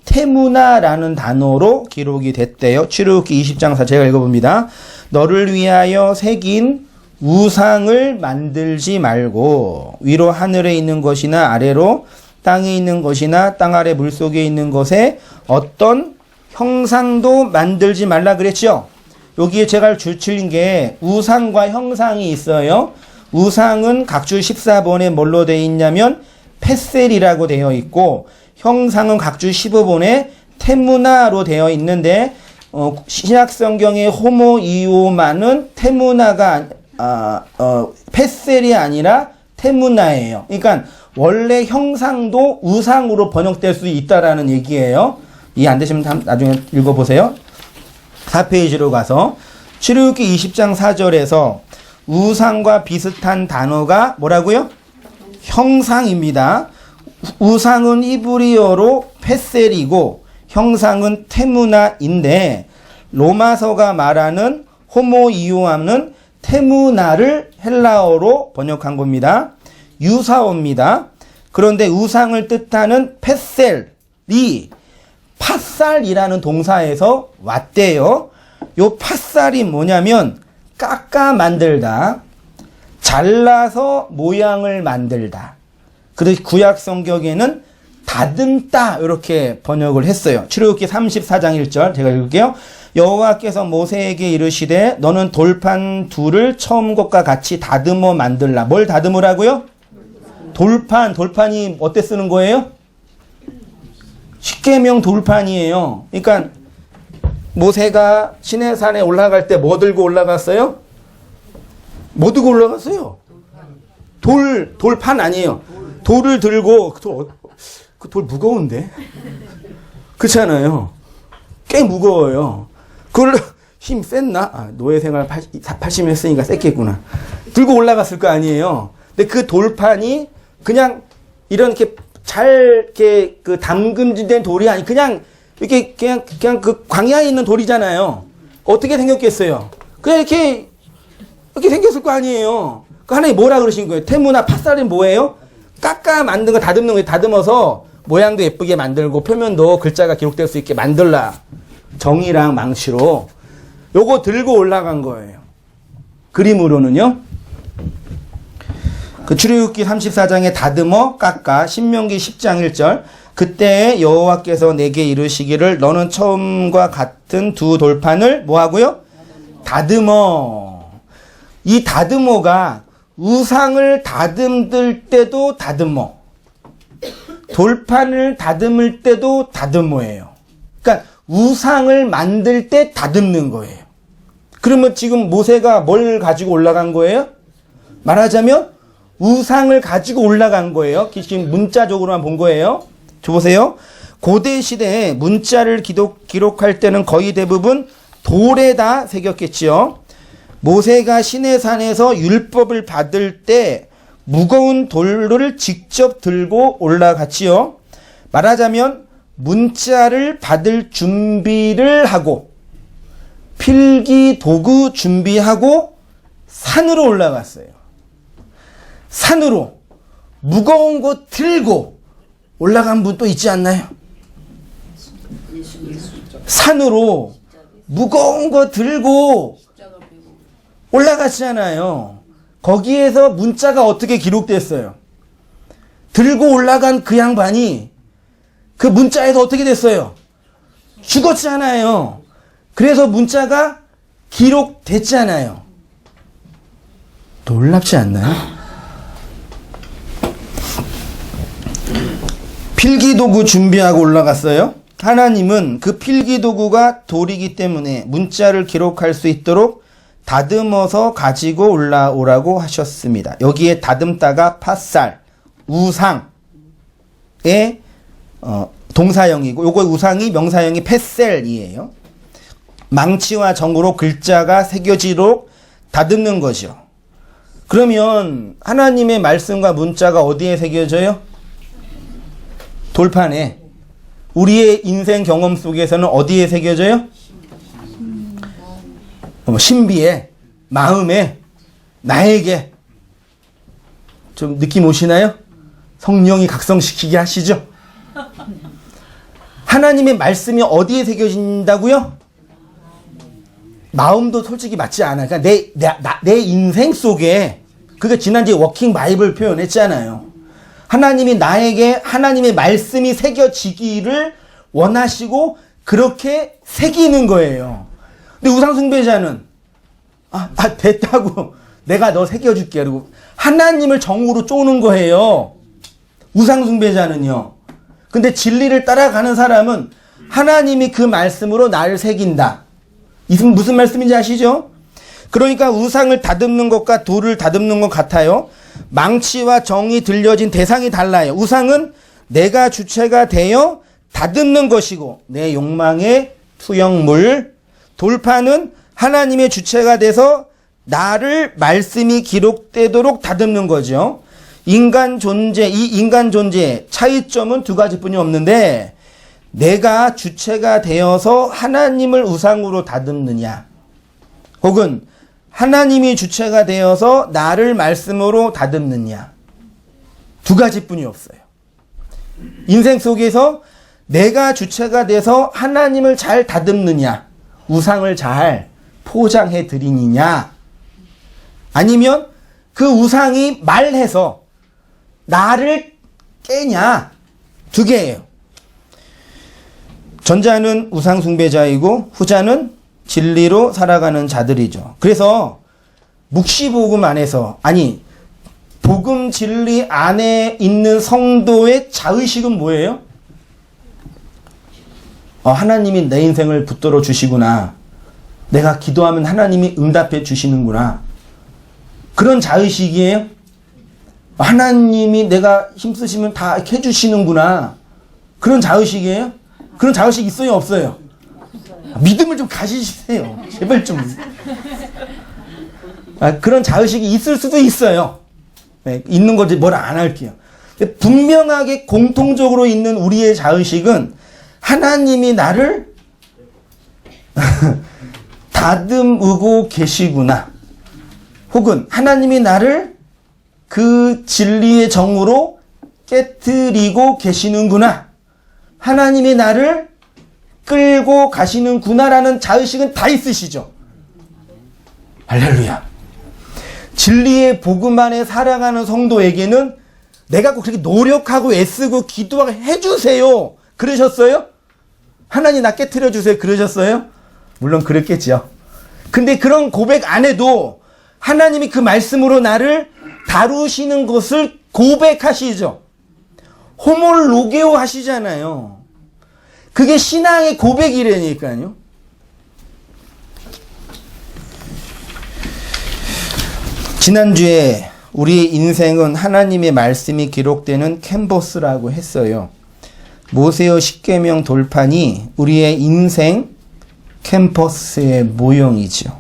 테무나라는 단어로 기록이 됐대요. 출애굽기 20장 4 제가 읽어봅니다. 너를 위하여 새긴 우상을 만들지 말고 위로 하늘에 있는 것이나 아래로 땅에 있는 것이나 땅 아래 물속에 있는 것에 어떤 형상도 만들지 말라 그랬죠. 여기에 제가 줄친 게 우상과 형상이 있어요. 우상은 각주 14번에 뭘로 되어 있냐면 페셀이라고 되어 있고, 형상은 각주 15번에 테무나로 되어 있는데, 신약 성경의 호모이오마는 테무나가 페셀이 아니라 테무나예요. 그러니까 원래 형상도 우상으로 번역될 수 있다라는 얘기예요. 이해 안 되시면 나중에 읽어보세요. 4페이지로 가서 출애굽기 20장 4절에서 우상과 비슷한 단어가 뭐라고요? 형상입니다. 우상은 히브리어로 페셀이고 형상은 테무나인데, 로마서가 말하는 호모이오암은 테무나를 헬라어로 번역한 겁니다. 유사어입니다. 그런데 우상을 뜻하는 페셀이 팥살이라는 동사에서 왔대요. 요 팥살이 뭐냐면 깎아 만들다, 잘라서 모양을 만들다. 그래서 구약 성경에는 다듬다 이렇게 번역을 했어요. 출애굽기 34장 1절 제가 읽을게요. 여호와께서 모세에게 이르시되 너는 돌판 둘을 처음 것과 같이 다듬어 만들라. 뭘 다듬으라고요? 돌판이 어때 쓰는 거예요? 십계명 돌판이에요. 그러니까 모세가 시내산에 올라갈 때 뭐 들고 올라갔어요? 뭐 들고 올라갔어요? 돌판 아니에요. 돌을 들고, 그 돌 무거운데? 그렇잖아요. 꽤 무거워요. 그걸 힘 셌나? 노예 생활 80년 했으니까 셌겠구나. 들고 올라갔을 거 아니에요. 근데 그 돌판이 그냥 이렇게 이렇게 그 담금질된 돌이 아니, 그냥 그냥 그 광야에 있는 돌이잖아요. 어떻게 생겼겠어요? 그냥 이렇게 생겼을 거 아니에요. 그 하나님 뭐라 그러신 거예요? 테무나 팥살이 뭐예요? 깎아 만든 거 다듬는 거예요. 다듬어서 모양도 예쁘게 만들고 표면도 글자가 기록될 수 있게 만들라. 정이랑 망치로 요거 들고 올라간 거예요. 그림으로는요. 그 출애굽기 34장에 다듬어 깎아, 신명기 10장 1절 그때 여호와께서 내게 이르시기를 너는 처음과 같은 두 돌판을 뭐하고요? 다듬어. 이 다듬어가 우상을 다듬을 때도 다듬어, 돌판을 다듬을 때도 다듬어예요. 그러니까 우상을 만들 때 다듬는 거예요. 그러면 지금 모세가 뭘 가지고 올라간 거예요? 말하자면 우상을 가지고 올라간 거예요. 지금 문자적으로만 본 거예요. 저 보세요. 고대 시대에 문자를 기록할 때는 거의 대부분 돌에다 새겼겠지요. 모세가 시내산에서 율법을 받을 때 무거운 돌을 직접 들고 올라갔지요. 말하자면 문자를 받을 준비를 하고 필기 도구 준비하고 산으로 올라갔어요. 산으로 무거운 거 들고 올라간 분 또 있지 않나요? 산으로 무거운 거 들고 올라갔잖아요. 거기에서 문자가 어떻게 기록됐어요? 들고 올라간 그 양반이 그 문자에서 어떻게 됐어요? 죽었잖아요. 그래서 문자가 기록됐잖아요. 놀랍지 않나요? 필기도구 준비하고 올라갔어요. 하나님은 그 필기도구가 돌이기 때문에 문자를 기록할 수 있도록 다듬어서 가지고 올라오라고 하셨습니다. 여기에 다듬다가 팥살, 우상의 동사형이고, 요거 우상이 명사형이 페셀이에요. 망치와 정으로 글자가 새겨지도록 다듬는 거죠. 그러면 하나님의 말씀과 문자가 어디에 새겨져요? 돌판에. 우리의 인생 경험 속에서는 어디에 새겨져요? 신비에, 마음에, 나에게. 좀 느낌 오시나요? 성령이 각성시키게 하시죠? 하나님의 말씀이 어디에 새겨진다고요? 마음도 솔직히 맞지 않아요. 그러니까 내 인생 속에, 그게 지난주에 워킹 바이블 표현했잖아요. 하나님이 나에게 하나님의 말씀이 새겨지기를 원하시고 그렇게 새기는 거예요. 근데 우상 숭배자는 됐다고 내가 너 새겨줄게. 그리고 하나님을 정으로 쪼는 거예요. 우상 숭배자는요. 근데 진리를 따라가는 사람은 하나님이 그 말씀으로 나를 새긴다. 이건 무슨 말씀인지 아시죠? 그러니까 우상을 다듬는 것과 돌을 다듬는 것 같아요. 망치와 정이 들려진 대상이 달라요. 우상은 내가 주체가 되어 다듬는 것이고 내 욕망의 투영물. 돌판은 하나님의 주체가 돼서 나를 말씀이 기록되도록 다듬는 거죠. 이 인간 존재의 차이점은 두 가지뿐이 없는데 내가 주체가 되어서 하나님을 우상으로 다듬느냐 혹은 하나님이 주체가 되어서 나를 말씀으로 다듬느냐 두 가지뿐이 없어요. 인생 속에서 내가 주체가 돼서 하나님을 잘 다듬느냐 우상을 잘 포장해 드리느냐 아니면 그 우상이 말해서 나를 깨냐 두 개예요. 전자는 우상 숭배자이고 후자는 진리로 살아가는 자들이죠. 그래서 묵시복음 안에서 복음 진리 안에 있는 성도의 자의식은 뭐예요? 하나님이 내 인생을 붙들어 주시구나. 내가 기도하면 하나님이 응답해 주시는구나. 그런 자의식이에요? 하나님이 내가 힘쓰시면 다 해주시는구나. 그런 자의식이에요? 그런 자의식 있어요? 없어요? 믿음을 좀 가지세요. 제발 좀. 그런 자의식이 있을 수도 있어요. 네, 있는 거지 뭐라 안 할게요. 분명하게 공통적으로 있는 우리의 자의식은 하나님이 나를 다듬고 계시구나. 혹은 하나님이 나를 그 진리의 정으로 깨트리고 계시는구나. 하나님이 나를 끌고 가시는구나라는 자의식은 다 있으시죠. 할렐루야. 진리의 복음 안에 살아가는 성도에게는 내가 꼭 그렇게 노력하고 애쓰고 기도하고 해주세요. 그러셨어요? 하나님 나 깨트려 주세요. 그러셨어요? 물론 그랬겠죠. 근데 그런 고백 안 해도 하나님이 그 말씀으로 나를 다루시는 것을 고백하시죠. 호몰로게오 하시잖아요. 그게 신앙의 고백이라니까요. 지난주에 우리의 인생은 하나님의 말씀이 기록되는 캔버스라고 했어요. 모세의 십계명 돌판이 우리의 인생 캠퍼스의 모형이죠.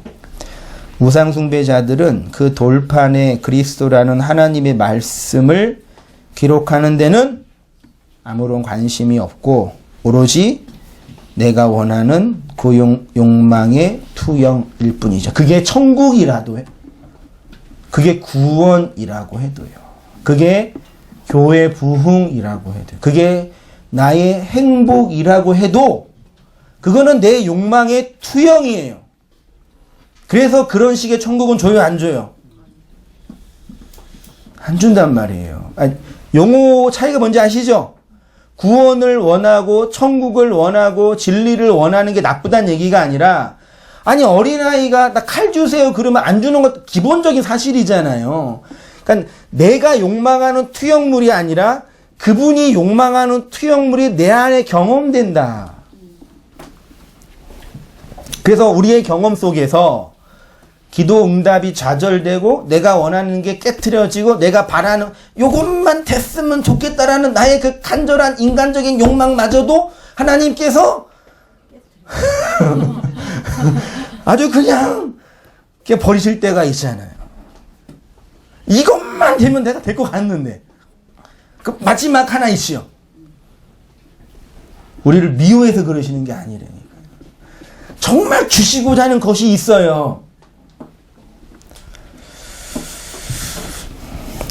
우상 숭배자들은 그 돌판에 그리스도라는 하나님의 말씀을 기록하는 데는 아무런 관심이 없고 오로지 내가 원하는 그 욕망의 투영일 뿐이죠. 그게 천국이라도 해. 그게 구원이라고 해도요. 그게 교회 부흥이라고 해도요. 그게 나의 행복이라고 해도 그거는 내 욕망의 투영이에요. 그래서 그런 식의 천국은 줘요, 안 줘요? 안 준단 말이에요. 용어 차이가 뭔지 아시죠? 구원을 원하고 천국을 원하고 진리를 원하는 게 나쁘다는 얘기가 아니라 어린아이가 나 칼 주세요 그러면 안 주는 것도 기본적인 사실이잖아요. 그러니까 내가 욕망하는 투영물이 아니라 그분이 욕망하는 투영물이 내 안에 경험된다. 그래서 우리의 경험 속에서 기도 응답이 좌절되고 내가 원하는 게 깨트려지고 내가 바라는 요것만 됐으면 좋겠다라는 나의 그 간절한 인간적인 욕망마저도 하나님께서 아주 그냥 버리실 때가 있잖아요. 이것만 되면 내가 될 것 같는데 그 마지막 하나 있지요. 우리를 미워해서 그러시는 게 아니라니까요. 정말 주시고자 하는 것이 있어요.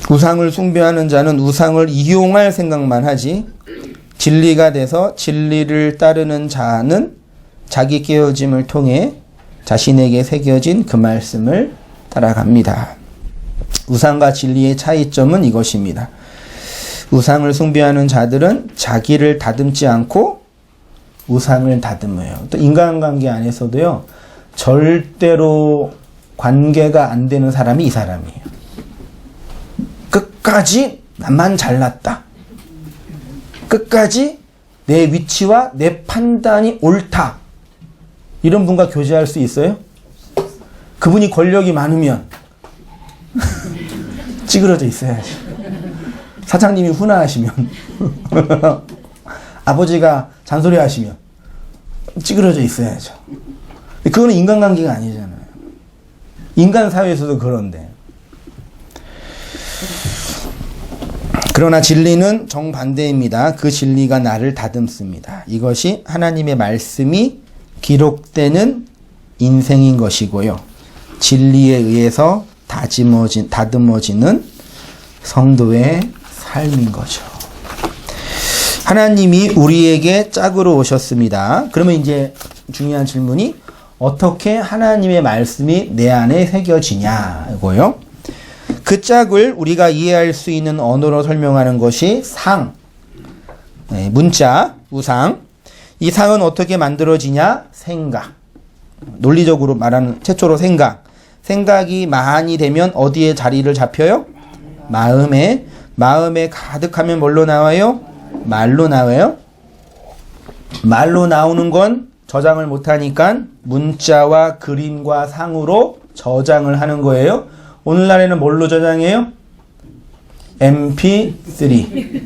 우상을 숭배하는 자는 우상을 이용할 생각만 하지 진리가 돼서 진리를 따르는 자는 자기 깨어짐을 통해 자신에게 새겨진 그 말씀을 따라갑니다. 우상과 진리의 차이점은 이것입니다. 우상을 숭배하는 자들은 자기를 다듬지 않고 우상을 다듬어요. 또 인간관계 안에서도요. 절대로 관계가 안 되는 사람이 이 사람이에요. 끝까지 나만 잘났다. 끝까지 내 위치와 내 판단이 옳다. 이런 분과 교제할 수 있어요? 그분이 권력이 많으면 찌그러져 있어야지. 사장님이 훈화하시면 아버지가 잔소리 하시면 찌그러져 있어야죠. 그거는 인간관계가 아니잖아요. 인간 사회에서도 그런데. 그러나 진리는 정반대입니다. 그 진리가 나를 다듬습니다. 이것이 하나님의 말씀이 기록되는 인생인 것이고요. 진리에 의해서 다듬어지는 성도의 삶인 거죠. 하나님이 우리에게 짝으로 오셨습니다. 그러면 이제 중요한 질문이 어떻게 하나님의 말씀이 내 안에 새겨지냐고요. 그 짝을 우리가 이해할 수 있는 언어로 설명하는 것이 상, 문자, 우상. 이 상은 어떻게 만들어지냐? 생각. 논리적으로 말하는 최초로 생각. 생각이 많이 되면 어디에 자리를 잡혀요? 마음에. 마음에 가득하면 뭘로 나와요? 말로 나와요. 말로 나오는 건 저장을 못하니까 문자와 그림과 상으로 저장을 하는 거예요. 오늘날에는 뭘로 저장해요? MP3,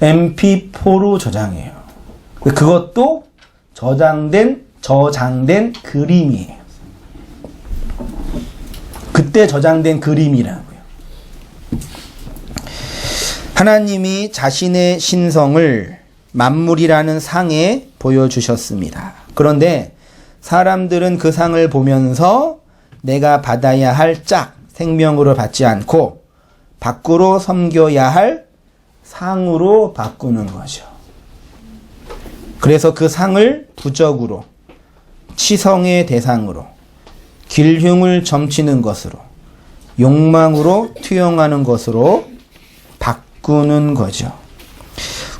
MP4로 저장해요. 그것도 저장된 그림이에요. 그때 저장된 그림이라고요. 하나님이 자신의 신성을 만물이라는 상에 보여주셨습니다. 그런데 사람들은 그 상을 보면서 내가 받아야 할 짝, 생명으로 받지 않고 밖으로 섬겨야 할 상으로 바꾸는 거죠. 그래서 그 상을 부적으로, 치성의 대상으로, 길흉을 점치는 것으로, 욕망으로 투영하는 것으로 바꾸는 거죠.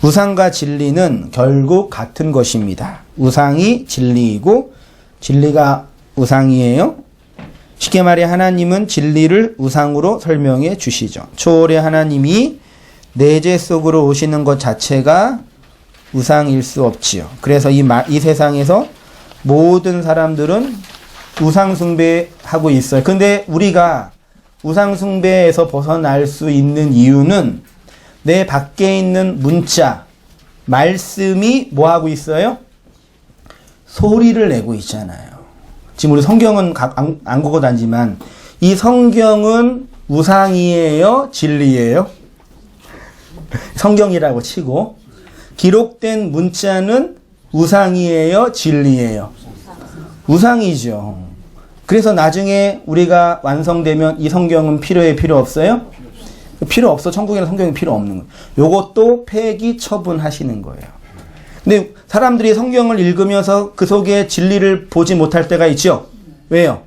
우상과 진리는 결국 같은 것입니다. 우상이 진리이고 진리가 우상이에요. 쉽게 말해 하나님은 진리를 우상으로 설명해 주시죠. 초월의 하나님이 내재 속으로 오시는 것 자체가 우상일 수 없지요. 그래서 이 세상에서 모든 사람들은 우상 숭배하고 있어요. 근데 우리가 우상 숭배에서 벗어날 수 있는 이유는 내 밖에 있는 문자, 말씀이 뭐 하고 있어요? 소리를 내고 있잖아요. 지금 우리 성경은 안 걷고 다니지만 이 성경은 우상이에요? 진리예요? 성경이라고 치고 기록된 문자는 우상이에요? 진리예요? 우상이죠. 그래서 나중에 우리가 완성되면 이 성경은 필요 없어요? 필요 없어. 천국에는 성경이 필요 없는 거예요. 요것도 폐기 처분하시는 거예요. 근데 사람들이 성경을 읽으면서 그 속에 진리를 보지 못할 때가 있죠. 왜요?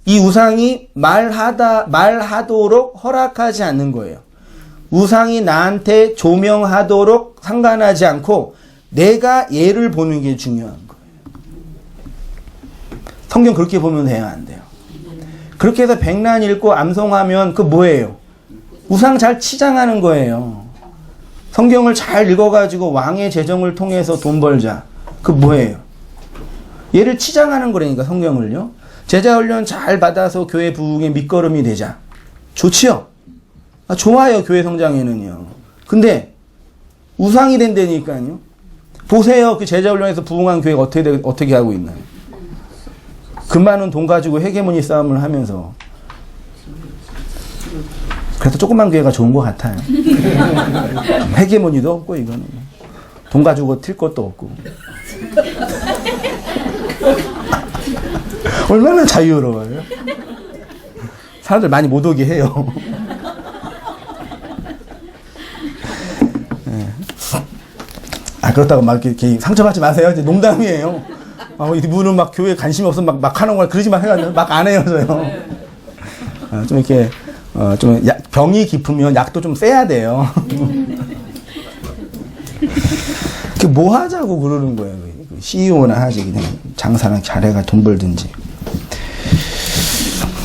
이 우상이 말하도록 허락하지 않는 거예요. 우상이 나한테 조명하도록 상관하지 않고 내가 얘를 보는 게 중요한 거예요. 성경 그렇게 보면 돼요, 안 돼요? 그렇게 해서 백란 읽고 암송하면 그 뭐예요? 우상 잘 치장하는 거예요. 성경을 잘 읽어가지고 왕의 재정을 통해서 돈 벌자. 그 뭐예요? 얘를 치장하는 거라니까, 성경을요. 제자훈련 잘 받아서 교회 부흥의 밑거름이 되자. 좋지요? 좋아요, 교회 성장에는요. 근데 우상이 된다니까요. 보세요, 그 제자훈련에서 부흥한 교회가 어떻게 하고 있나요? 그 많은 돈 가지고 헤게모니 싸움을 하면서. 그래서 조그만 교회가 좋은 것 같아요. 헤게모니도 없고 이거는 돈 가지고 튈 것도 없고. 얼마나 자유로워요. 사람들 많이 못 오게 해요. 네. 그렇다고 막 이렇게 상처받지 마세요. 이제 농담이에요. 이분은 막 교회에 관심이 없어 막 하는 걸 그러지 마 해가지고 막 안 해요, 저요. 좀 이렇게 좀 병이 깊으면 약도 좀 세야 돼요. 뭐 하자고 그러는 거예요. CEO나 하지. 그냥 장사나 잘해가 돈 벌든지.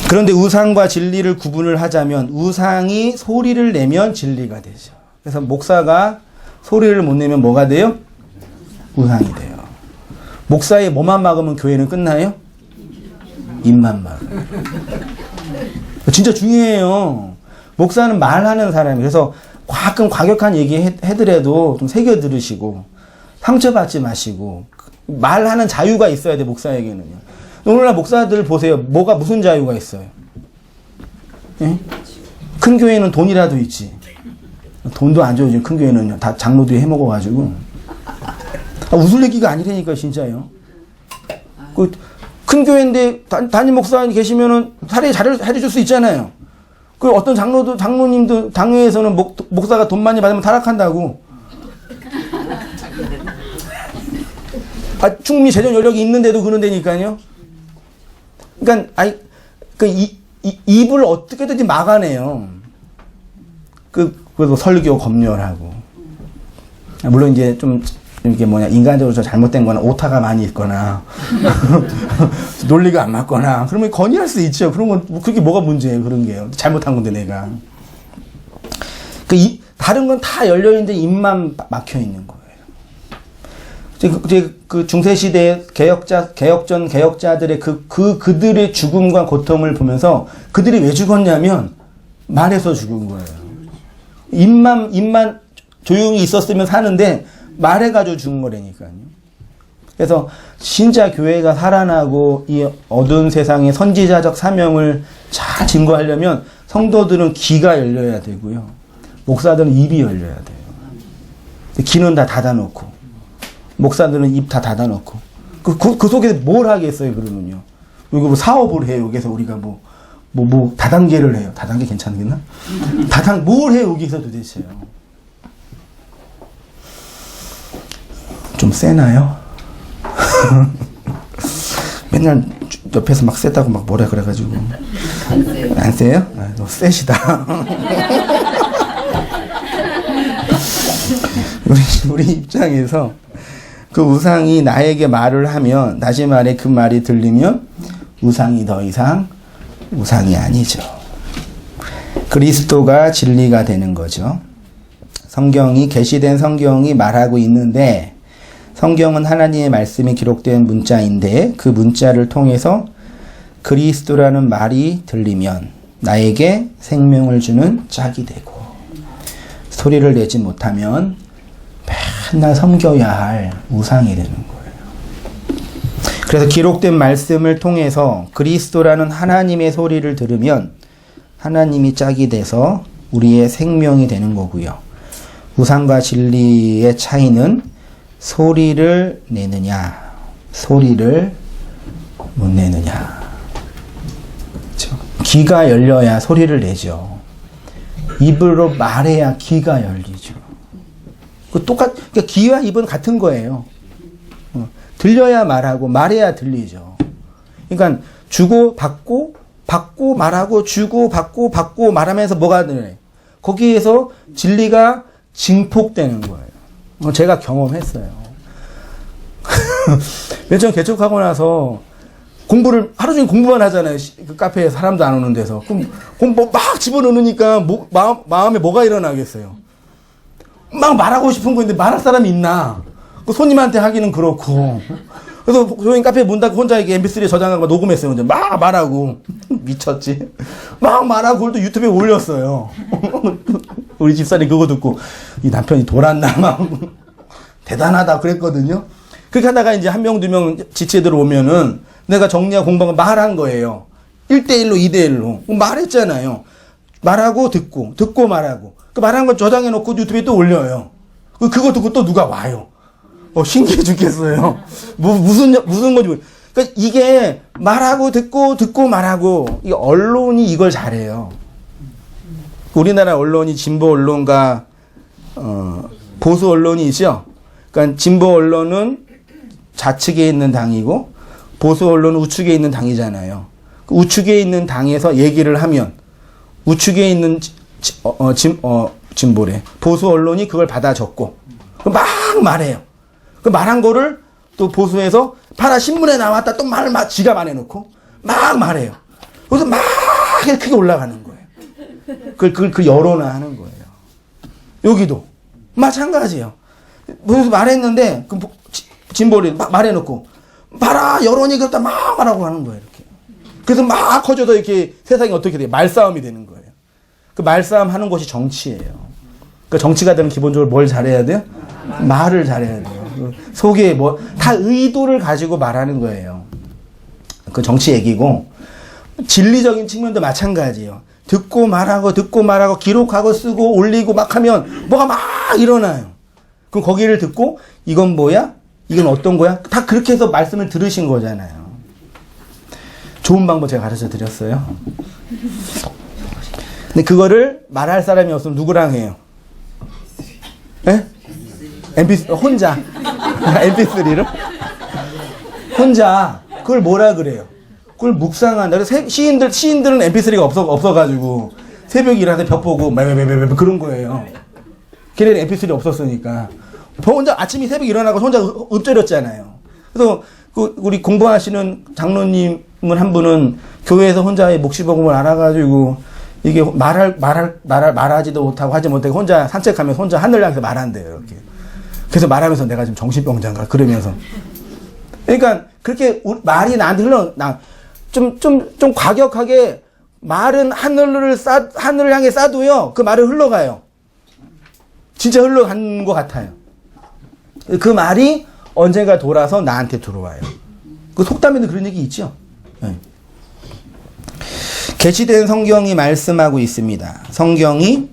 그런데 우상과 진리를 구분을 하자면 우상이 소리를 내면 진리가 되죠. 그래서 목사가 소리를 못 내면 뭐가 돼요? 우상이 돼요. 목사의 뭐만 막으면 교회는 끝나요? 입만 막아요. 진짜 중요해요. 목사는 말하는 사람이에요. 그래서 가끔 과격한 얘기 해더라도 좀 새겨 들으시고 상처받지 마시고 말하는 자유가 있어야 돼, 목사에게는요. 오늘날 목사들 보세요. 무슨 자유가 있어요? 예? 큰 교회는 돈이라도 있지. 돈도 안 줘요. 지금 큰 교회는요. 다 장로들이 해먹어가지고. 웃을 얘기가 아니라니까, 진짜요. 큰 교회인데 담임 목사 계시면은 잘해줄 수 있잖아요. 어떤 장로님도 당회에서는 목사가 돈 많이 받으면 타락한다고. 충분히 재정 여력이 있는데도 그런다니까요. 그러니까 입을 어떻게든지 막아내요. 그래서 설교 검열하고. 물론 이제 좀 이게 인간적으로 잘못된 거나 오타가 많이 있거나 논리가 안 맞거나 그러면 건의할 수 있죠. 그런 건 그게 뭐가 문제예요. 그런 게요. 잘못한 건데 내가. 다른 건 다 열려 있는데 입만 막혀 있는 거예요. 그 중세시대 개혁자들의 그들의 죽음과 고통을 보면서 그들이 왜 죽었냐면 말해서 죽은 거예요. 입만 조용히 있었으면 사는데 말해가지고 죽은 거라니까요. 그래서 진짜 교회가 살아나고 이 어두운 세상의 선지자적 사명을 잘 증거하려면 성도들은 귀가 열려야 되고요. 목사들은 입이 열려야 돼요. 귀는 다 닫아놓고 목사들은 입 다 닫아놓고 그 속에서 뭘 하겠어요? 그러면요. 여기 사업을 해요. 여기서 우리가 다단계를 해요. 다단계 괜찮겠나? 뭘 해요? 여기서 도대체요. 좀 세나요? 맨날 옆에서 막 세다고 막 뭐라 그래가지고. 안 세요? 너 세시다. 우리 입장에서 그 우상이 나에게 말을 하면, 다시 말해 그 말이 들리면 우상이 더 이상 우상이 아니죠. 그리스도가 진리가 되는 거죠. 계시된 성경이 말하고 있는데, 성경은 하나님의 말씀이 기록된 문자인데 그 문자를 통해서 그리스도라는 말이 들리면 나에게 생명을 주는 짝이 되고, 소리를 내지 못하면 맨날 섬겨야 할 우상이 되는 거예요. 그래서 기록된 말씀을 통해서 그리스도라는 하나님의 소리를 들으면 하나님이 짝이 돼서 우리의 생명이 되는 거고요. 우상과 진리의 차이는 소리를 내느냐, 소리를 못 내느냐. 그렇죠? 귀가 열려야 소리를 내죠. 입으로 말해야 귀가 열리죠. 그러니까 귀와 입은 같은 거예요. 들려야 말하고 말해야 들리죠. 그러니까 주고 받고 말하고 주고 받고 말하면서 뭐가 되나요? 거기에서 진리가 증폭되는 거예요. 제가 경험했어요. 맨 처음 개척하고 나서 하루 종일 공부만 하잖아요. 그 카페에 사람도 안 오는 데서. 그럼 공부 막 집어넣으니까 마음에 뭐가 일어나겠어요. 막 말하고 싶은 건데 말할 사람이 있나? 그 손님한테 하기는 그렇고. 그래서 조용히 카페 문 닫고 혼자 이렇게 mp3에 저장한 거 녹음했어요. 이제 막 말하고. 미쳤지? 막 말하고 그걸 또 유튜브에 올렸어요. 우리 집사람이 그거 듣고 이 남편이 돌았나 막 대단하다 그랬거든요. 그렇게 하다가 이제 한 명, 두 명 지체들 오면은 내가 정리하고 공부하고 말한 거예요. 1대1로, 2대1로. 말했잖아요. 말하고 듣고 말하고. 그 말한 거 저장해놓고 유튜브에 또 올려요. 그거 듣고 또 누가 와요. 신기해 죽겠어요. 무슨 건지. 그러니까 이게 말하고 듣고 말하고, 이 언론이 이걸 잘해요. 우리나라 언론이 진보 언론과, 보수 언론이죠. 그러니까 진보 언론은 좌측에 있는 당이고, 보수 언론은 우측에 있는 당이잖아요. 그 우측에 있는 당에서 얘기를 하면, 우측에 있는 진보래. 보수 언론이 그걸 받아 적고, 막 말해요. 그 말한 거를 또 보수해서 봐라 신문에 나왔다 또 말을 막 지가 말해놓고 막 말해요. 그래서 막 크게 올라가는 거예요. 그걸 여론화하는 거예요. 여기도 마찬가지예요. 그래서 말했는데 그 진보리 막 말해놓고 봐라 여론이 그렇다 막 말하고 하는 거예요. 이렇게. 그래서 막 커져서 이렇게 세상이 어떻게 돼요? 말싸움이 되는 거예요. 그 말싸움 하는 것이 정치예요. 그 정치가 되면 기본적으로 뭘 잘해야 돼요? 말을 잘해야 돼요. 속에 뭐 다 의도를 가지고 말하는 거예요. 그 정치 얘기고 진리적인 측면도 마찬가지예요. 듣고 말하고 기록하고 쓰고 올리고 막 하면 뭐가 막 일어나요. 그럼 거기를 듣고 이건 뭐야? 이건 어떤 거야? 다 그렇게 해서 말씀을 들으신 거잖아요. 좋은 방법 제가 가르쳐 드렸어요. 근데 그거를 말할 사람이 없으면 누구랑 해요? 예? MP3 혼자 MP3로 혼자 그걸 뭐라 그래요? 그걸 묵상한다. 그래서 시인들은 MP3가 없어가지고 새벽에 일하다 벽 보고 그런 거예요. 걔네는 MP3 없었으니까 혼자 아침에 새벽에 일어나고 혼자 읊조렸잖아요. 그래서 우리 공부하시는 장로님은 한 분은 교회에서 혼자 묵시복음을 알아가지고 이게 말하지도 못하고 하지 못하고 혼자 산책하면서 혼자 하늘 향해서 말한대요. 이렇게. 그래서 말하면서 내가 지금 정신병자인가 그러면서. 그러니까 그렇게 말이 나한테 좀 과격하게 말은 하늘을 향해 쏴도요. 그 말은 흘러가요. 진짜 흘러간 것 같아요. 그 말이 언젠가 돌아서 나한테 들어와요. 그 속담에도 그런 얘기 있죠. 네. 계시된 성경이 말씀하고 있습니다. 성경이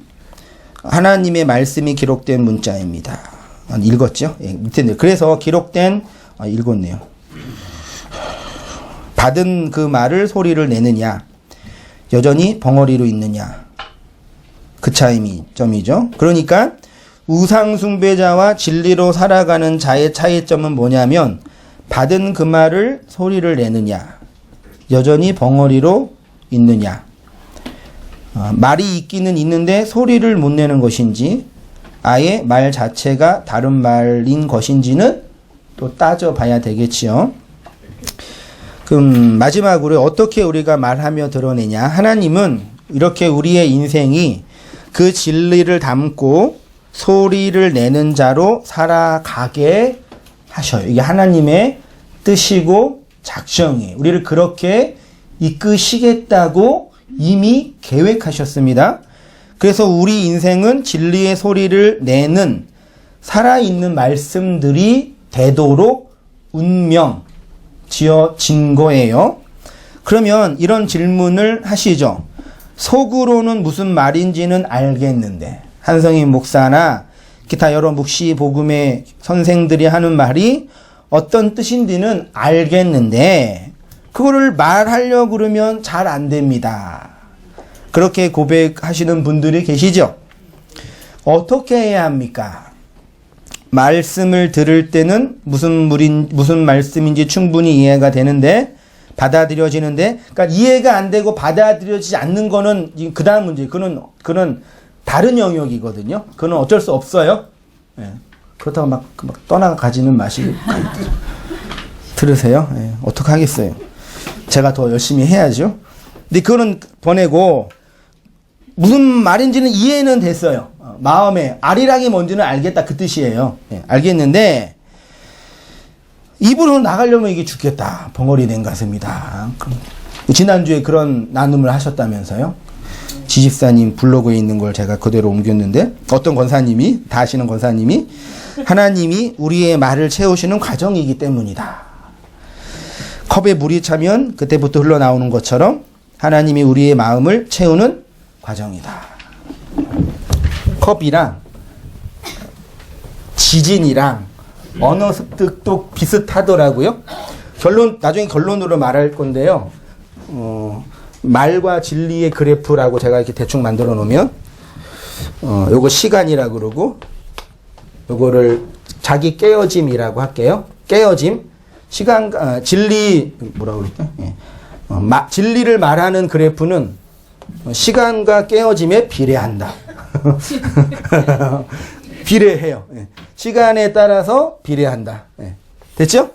하나님의 말씀이 기록된 문자입니다. 읽었죠? 예, 밑에 그래서 기록된 읽었네요. 받은 그 말을 소리를 내느냐, 여전히 벙어리로 있느냐, 그 차이점이죠. 그러니까 우상 숭배자와 진리로 살아가는 자의 차이점은 뭐냐면 받은 그 말을 소리를 내느냐, 여전히 벙어리로 있느냐. 말이 있기는 있는데 소리를 못 내는 것인지 아예 말 자체가 다른 말인 것인지는 또 따져봐야 되겠지요. 그럼 마지막으로 어떻게 우리가 말하며 드러내냐. 하나님은 이렇게 우리의 인생이 그 진리를 담고 소리를 내는 자로 살아가게 하셔요. 이게 하나님의 뜻이고 작정이에요. 우리를 그렇게 이끄시겠다고 이미 계획하셨습니다. 그래서 우리 인생은 진리의 소리를 내는 살아있는 말씀들이 되도록 운명 지어진 거예요. 그러면 이런 질문을 하시죠. 속으로는 무슨 말인지는 알겠는데 한성인 목사나 기타 여러 묵시 복음의 선생들이 하는 말이 어떤 뜻인지는 알겠는데 그거를 말하려고 그러면 잘 안 됩니다. 그렇게 고백하시는 분들이 계시죠. 어떻게 해야 합니까? 말씀을 들을 때는 무슨 말씀인지 충분히 이해가 되는데 받아들여지는데 그러니까 이해가 안 되고 받아들여지지 않는 거는 그 다음 문제. 그는 다른 영역이거든요. 그는 어쩔 수 없어요. 예. 그렇다고 막 떠나가지는 마시고 들으세요. 예. 어떡하겠어요. 제가 더 열심히 해야죠. 근데 그거는 보내고 무슨 말인지는 이해는 됐어요. 마음에 아리랑이 뭔지는 알겠다 그 뜻이에요. 예, 알겠는데 입으로 나가려면 이게 죽겠다. 벙어리 된 가슴이다. 지난주에 그런 나눔을 하셨다면서요. 지집사님 블로그에 있는 걸 제가 그대로 옮겼는데 어떤 권사님이 다 아시는 권사님이 하나님이 우리의 말을 채우시는 과정이기 때문이다. 컵에 물이 차면 그때부터 흘러나오는 것처럼 하나님이 우리의 마음을 채우는 과정이다. 컵이랑 지진이랑 언어 습득도 비슷하더라고요. 나중에 결론으로 말할 건데요. 말과 진리의 그래프라고 제가 이렇게 대충 만들어 놓으면, 요거 시간이라고 그러고, 요거를 자기 깨어짐이라고 할게요. 깨어짐. 진리, 뭐라고 그랬죠? 예. 진리를 말하는 그래프는 시간과 깨어짐에 비례한다. 비례해요. 예. 시간에 따라서 비례한다. 예. 됐죠?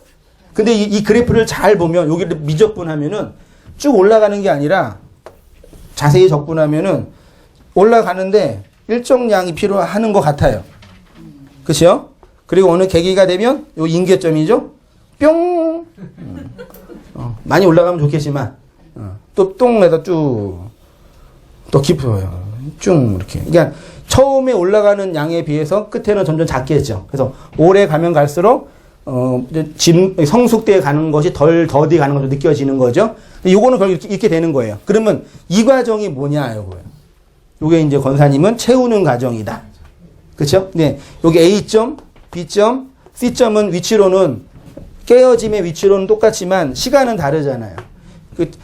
근데 이 그래프를 잘 보면 여기를 미적분하면은 쭉 올라가는 게 아니라 자세히 적분하면은 올라가는데 일정량이 필요하는 것 같아요. 그렇죠? 그리고 어느 계기가 되면 요 인계점이죠? 뿅! 많이 올라가면 좋겠지만 또 똥에다 쭉 또 깊어요. 쭉 이렇게. 그러니까 처음에 올라가는 양에 비해서 끝에는 점점 작겠죠. 그래서 오래 가면 갈수록 성숙대에 가는 것이 덜 더디 가는 것으로 느껴지는 거죠. 요거는 결국 이렇게 되는 거예요. 그러면 이 과정이 뭐냐, 요거예요. 요게 이제 권사님은 채우는 과정이다. 그쵸? 네. 요게 A점, B점, C점은 위치로는, 깨어짐의 위치로는 똑같지만 시간은 다르잖아요.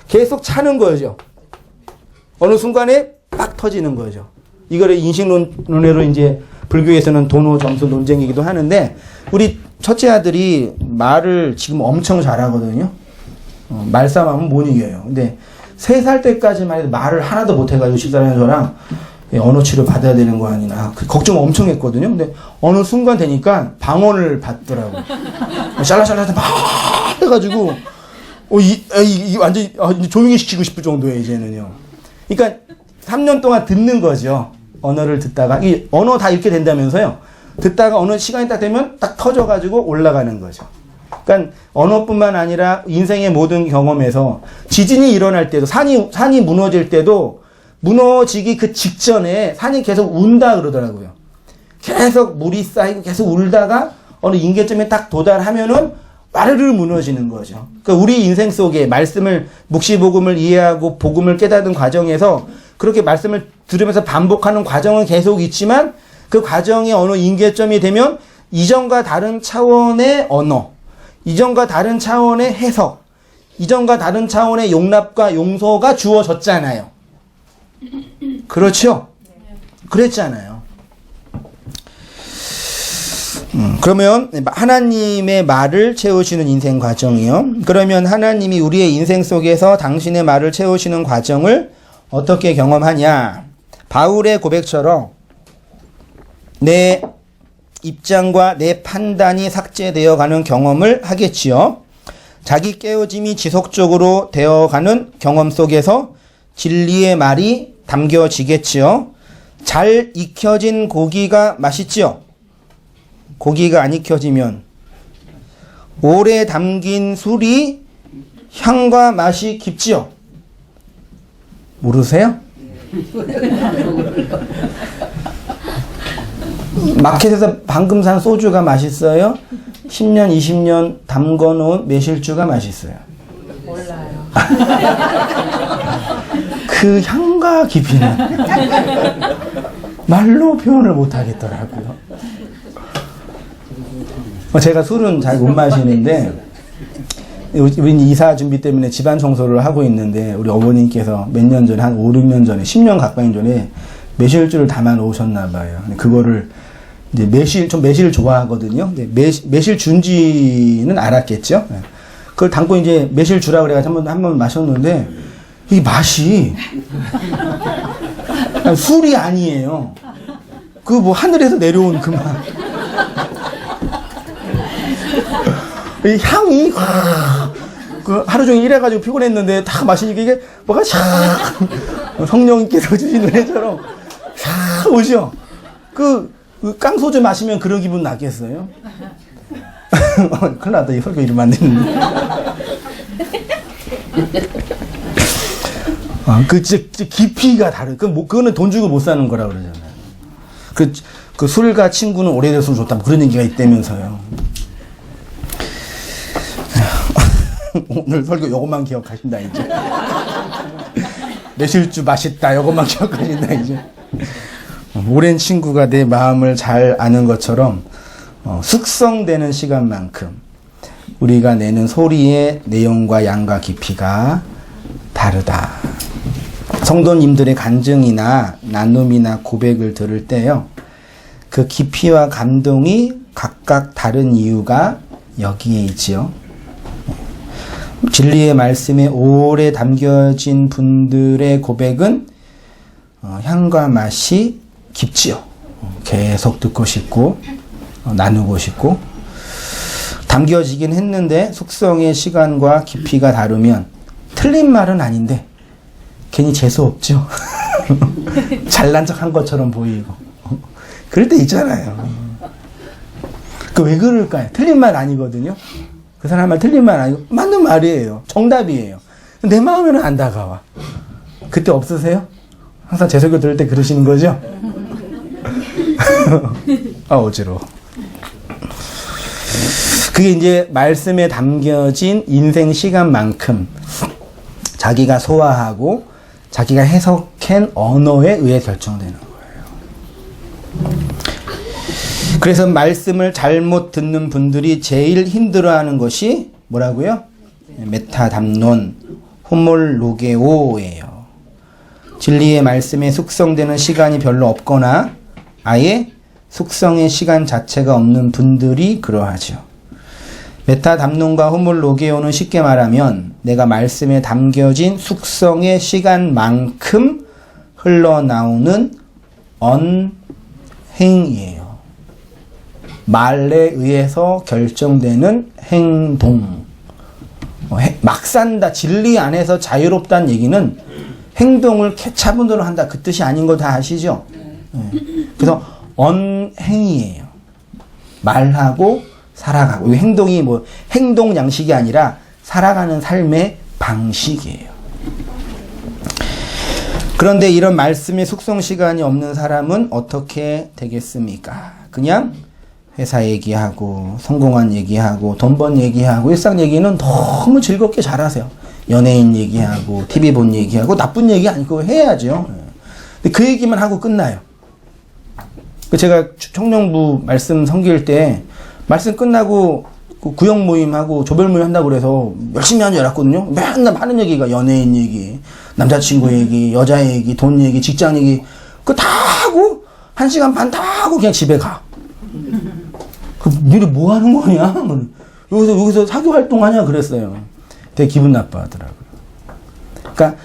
계속 차는 거죠. 어느 순간에 빡 터지는 거죠. 이거를 인식론으로 이제 불교에서는 도노 점수 논쟁이기도 하는데, 우리 첫째 아들이 말을 지금 엄청 잘하거든요. 말싸움하면 못 이겨요. 근데 3살 때까지만 해도 말을 하나도 못해가지고 집사람이 저랑 언어 치료 받아야 되는 거 아니나 걱정 엄청 했거든요. 근데 어느 순간 되니까 방언을 받더라고. 샬라샬라 막 해가지고 이 완전 조용히 시키고 싶을 정도예요, 이제는요. 그러니까 3년 동안 듣는 거죠. 언어를 듣다가 이 언어 다 읽게 된다면서요. 듣다가 어느 시간이 딱 되면 딱 터져가지고 올라가는 거죠. 그러니까 언어뿐만 아니라 인생의 모든 경험에서 지진이 일어날 때도 산이 무너질 때도 무너지기 그 직전에 산이 계속 운다 그러더라고요. 계속 물이 쌓이고 계속 울다가 어느 인계점에 딱 도달하면은 와르르 무너지는 거죠. 그러니까 우리 인생 속에 말씀을 묵시복음을 이해하고 복음을 깨닫는 과정에서 그렇게 말씀을 들으면서 반복하는 과정은 계속 있지만 그 과정이 어느 인계점이 되면 이전과 다른 차원의 언어, 이전과 다른 차원의 해석, 이전과 다른 차원의 용납과 용서가 주어졌잖아요. 그렇죠? 그랬잖아요. 그러면 하나님의 말을 채우시는 인생 과정이요. 그러면 하나님이 우리의 인생 속에서 당신의 말을 채우시는 과정을 어떻게 경험하냐? 바울의 고백처럼 내 입장과 내 판단이 삭제되어 가는 경험을 하겠지요. 자기 깨어짐이 지속적으로 되어가는 경험 속에서 진리의 말이 담겨지겠지요. 잘 익혀진 고기가 맛있지요. 고기가 안 익혀지면 오래 담긴 술이 향과 맛이 깊지요. 모르세요? 마켓에서 방금 산 소주가 맛있어요? 10년, 20년 담궈놓은 매실주가 맛있어요? 몰라요. 그 향과 깊이는 말로 표현을 못하겠더라고요. 제가 술은 잘 못 마시는데 우리 이사 준비 때문에 집안 청소를 하고 있는데 우리 어머님께서 몇 년 전에 한 5, 6년 전에 10년 가까이 전에 매실주를 담아 놓으셨나 봐요. 그거를 이제 매실 좋아하거든요. 매실 준지는 알았겠죠. 그걸 담고 이제 매실 주라 그래가지고 한 번 마셨는데 이 맛이 술이 아니에요. 그 뭐 하늘에서 내려온 그 맛. 이 향이 그 하루 종일 일해가지고 피곤했는데 다 마시니까 이게 뭐가 샥 성령님께서 주신 은혜처럼 싹 오죠. 그 깡소주 마시면 그런 기분 나겠어요? 큰일 났다. 이 설교 이러면 안 되는데. 그 진짜 깊이가 다르. 그거는 돈 주고 못 사는 거라 그러잖아요. 그 술과 친구는 오래될수록 좋다. 그런 얘기가 있다면서요. 오늘 설교 요것만 기억하신다 이제. 매실주 맛있다 요것만 기억하신다 이제. 오랜 친구가 내 마음을 잘 아는 것처럼 숙성되는 시간만큼 우리가 내는 소리의 내용과 양과 깊이가 다르다. 성도님들의 간증이나 나눔이나 고백을 들을 때요, 그 깊이와 감동이 각각 다른 이유가 여기에 있지요. 진리의 말씀에 오래 담겨진 분들의 고백은 향과 맛이 깊지요. 계속 듣고 싶고 나누고 싶고 담겨지긴 했는데 숙성의 시간과 깊이가 다르면 틀린 말은 아닌데 괜히 재수없죠. 잘난 척한 것처럼 보이고 그럴 때 있잖아요. 그 왜 그럴까요? 틀린 말 아니거든요. 그 사람 말 틀린 말 아니고 맞는 말이에요. 정답이에요. 내 마음에는 안 다가와. 그때 없으세요? 항상 제 설교 들을 때 그러시는 거죠? 아, 어지러워. 그게 이제 말씀에 담겨진 인생 시간만큼 자기가 소화하고 자기가 해석한 언어에 의해 결정되는 거예요. 그래서 말씀을 잘못 듣는 분들이 제일 힘들어하는 것이 뭐라고요? 메타담론, 호몰로게오예요. 진리의 말씀에 숙성되는 시간이 별로 없거나 아예 숙성의 시간 자체가 없는 분들이 그러하죠. 메타담론과 호몰로게오는 쉽게 말하면 내가 말씀에 담겨진 숙성의 시간만큼 흘러나오는 언행이에요. 말에 의해서 결정되는 행동. 막 산다, 진리 안에서 자유롭다는 얘기는 행동을 케찹으로 한다, 그 뜻이 아닌 거 다 아시죠? 그래서 언행이에요. 말하고 살아가고. 이 행동이 뭐 행동 양식이 아니라 살아가는 삶의 방식이에요. 그런데 이런 말씀의 숙성 시간이 없는 사람은 어떻게 되겠습니까? 그냥 회사 얘기하고 성공한 얘기하고 돈 번 얘기하고 일상 얘기는 너무 즐겁게 잘하세요. 연예인 얘기하고 TV 본 얘기하고 나쁜 얘기 아니고 해야죠. 근데 그 얘기만 하고 끝나요. 제가 청년부 말씀 섬길 때 말씀 끝나고 구역 모임하고 조별 모임 한다고 그래서 열심히 하는 줄 알았거든요. 맨날 하는 얘기가 연예인 얘기, 남자친구 얘기, 여자 얘기, 돈 얘기, 직장 얘기 그거 다 하고 1시간 반 다 하고 그냥 집에 가. 니네 뭐 하는 거냐? 여기서 사교 활동하냐? 그랬어요. 되게 기분 나빠하더라고요. 그러니까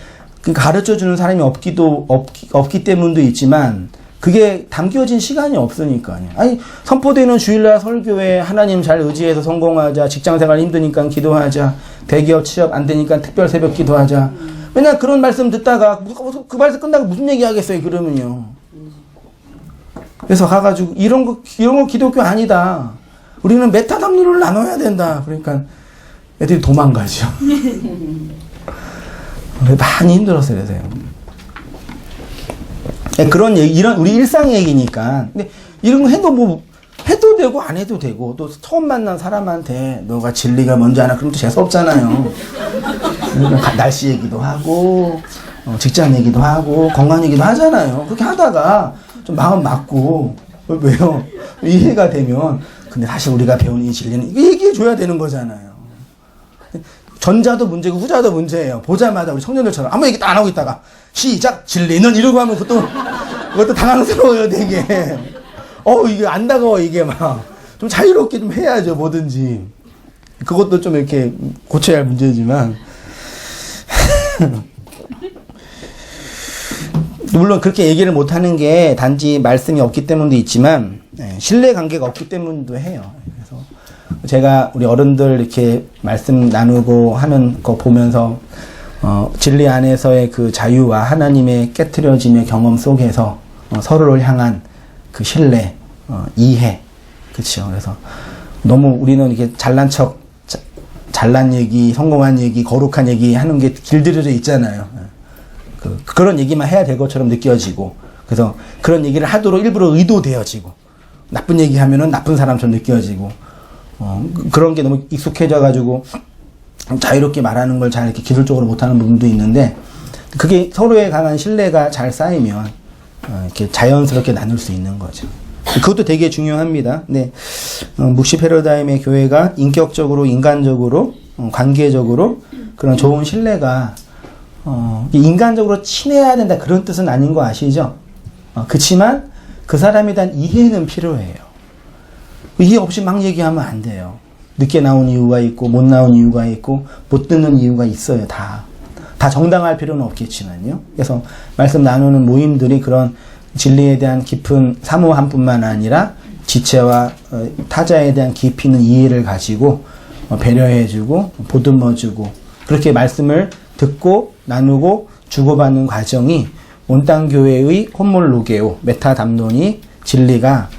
가르쳐 주는 사람이 없기 때문도 있지만 그게 담겨진 시간이 없으니까요. 아니, 선포되는 주일날 설교에 하나님 잘 의지해서 성공하자, 직장생활 힘드니까 기도하자, 대기업 취업 안 되니까 특별 새벽 기도하자. 맨날 그런 말씀 듣다가 그 말씀 끝나고 무슨 얘기 하겠어요, 그러면요. 그래서 가가지고 이런 거 기독교 아니다. 우리는 메타담론을 나눠야 된다. 그러니까 애들이 도망가죠. 많이 힘들었어요, 그래서요. 그런 얘기, 이런 우리 일상 얘기니까. 근데 이런 거 해도 되고 안 해도 되고 또 처음 만난 사람한테 너가 진리가 뭔지 아나 그럼 또 재수 없잖아요. 그러니까 날씨 얘기도 하고 직장 얘기도 하고 건강 얘기도 하잖아요. 그렇게 하다가 좀 마음 맞고 왜요? 이해가 되면 근데 사실 우리가 배우는 이 진리는 이거 얘기해 줘야 되는 거잖아요. 전자도 문제고 후자도 문제예요. 보자마자 우리 청년들처럼 아무 얘기 딱 안 하고 있다가 시작 진리는 이러고 하면 그것도 당황스러워요 되게. 이게 안 다가워 이게 막 좀 자유롭게 좀 해야죠 뭐든지. 그것도 좀 이렇게 고쳐야 할 문제지만 물론 그렇게 얘기를 못하는 게 단지 말씀이 없기 때문도 있지만 신뢰관계가 없기 때문도 해요. 그래서 제가 우리 어른들 이렇게 말씀 나누고 하는 거 보면서 진리 안에서의 그 자유와 하나님의 깨트려짐의 경험 속에서 서로를 향한 그 신뢰, 이해, 그렇죠. 그래서 너무 우리는 이렇게 잘난 척, 잘난 얘기, 성공한 얘기, 거룩한 얘기 하는 게 길들여져 있잖아요. 그런 얘기만 해야 될 것처럼 느껴지고, 그래서 그런 얘기를 하도록 일부러 의도되어지고, 나쁜 얘기 하면은 나쁜 사람처럼 느껴지고, 그런 게 너무 익숙해져가지고, 자유롭게 말하는 걸 잘 이렇게 기술적으로 못하는 부분도 있는데, 그게 서로에 강한 신뢰가 잘 쌓이면, 이렇게 자연스럽게 나눌 수 있는 거죠. 그것도 되게 중요합니다. 네. 묵시 패러다임의 교회가 인격적으로, 인간적으로, 관계적으로 그런 좋은 신뢰가, 인간적으로 친해야 된다 그런 뜻은 아닌 거 아시죠? 그치만 그 사람에 대한 이해는 필요해요. 이해 없이 막 얘기하면 안 돼요. 늦게 나온 이유가 있고, 못 나온 이유가 있고, 못 듣는 이유가 있어요, 다 정당할 필요는 없겠지만요. 그래서 말씀 나누는 모임들이 그런 진리에 대한 깊은 사모함뿐만 아니라 지체와 타자에 대한 깊이 있는 이해를 가지고 배려해주고 보듬어주고 그렇게 말씀을 듣고 나누고 주고받는 과정이 온땅교회의 홈몰로게오 메타담론이 진리가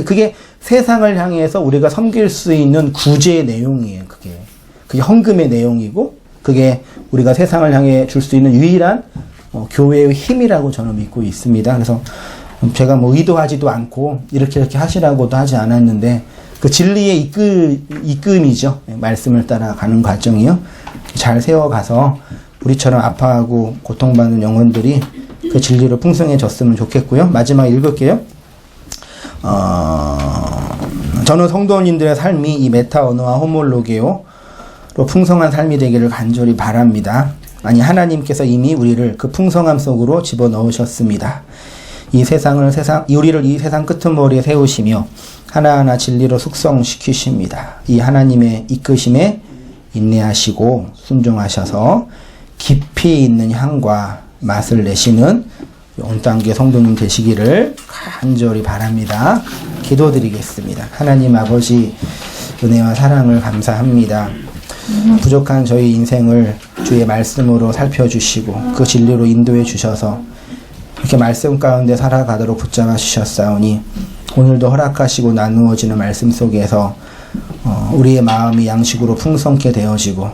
그게 세상을 향해서 우리가 섬길 수 있는 구제의 내용이에요. 그게 헌금의 내용이고 그게 우리가 세상을 향해 줄 수 있는 유일한 교회의 힘이라고 저는 믿고 있습니다. 그래서 제가 뭐 의도하지도 않고 이렇게 하시라고도 하지 않았는데 그 진리의 이끌음이죠. 말씀을 따라가는 과정이요. 잘 세워가서 우리처럼 아파하고 고통받는 영혼들이 그 진리로 풍성해졌으면 좋겠고요. 마지막에 읽을게요. 저는 성도님들의 삶이 이 메타 언어와 호몰로게오로 풍성한 삶이 되기를 간절히 바랍니다. 아니 하나님께서 이미 우리를 그 풍성함 속으로 집어넣으셨습니다. 우리를 이 세상 끄트머리에 세우시며 하나하나 진리로 숙성시키십니다. 이 하나님의 이끄심에 인내하시고 순종하셔서 깊이 있는 향과 맛을 내시는 온땅교회 성도님 되시기를 간절히 바랍니다. 기도드리겠습니다. 하나님 아버지 은혜와 사랑을 감사합니다. 부족한 저희 인생을 주의 말씀으로 살펴주시고 그 진리로 인도해 주셔서 이렇게 말씀 가운데 살아가도록 붙잡아 주셨사오니 오늘도 허락하시고 나누어지는 말씀 속에서 우리의 마음이 양식으로 풍성케 되어지고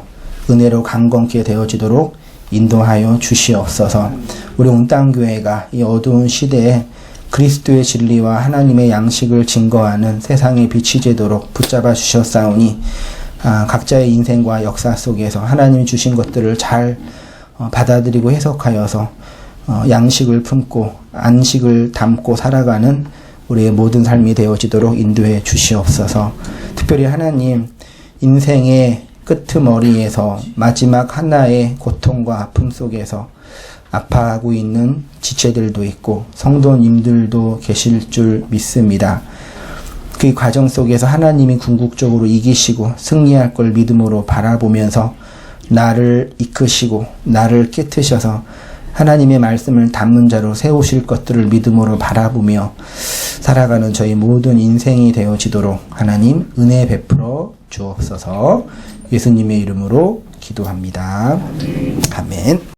은혜로 강건케 되어지도록 인도하여 주시옵소서. 우리 온땅교회가 이 어두운 시대에 그리스도의 진리와 하나님의 양식을 증거하는 세상의 빛이 되도록 붙잡아 주셨사오니 각자의 인생과 역사 속에서 하나님이 주신 것들을 잘 받아들이고 해석하여서 양식을 품고 안식을 담고 살아가는 우리의 모든 삶이 되어지도록 인도해 주시옵소서. 특별히 하나님 인생의 끄트머리에서 마지막 하나의 고통과 아픔 속에서 아파하고 있는 지체들도 있고 성도님들도 계실 줄 믿습니다. 그 과정 속에서 하나님이 궁극적으로 이기시고 승리할 걸 믿음으로 바라보면서 나를 이끄시고 나를 깨트셔서 하나님의 말씀을 담는 자로 세우실 것들을 믿음으로 바라보며 살아가는 저희 모든 인생이 되어지도록 하나님 은혜 베풀어 주옵소서. 예수님의 이름으로 기도합니다. 아멘.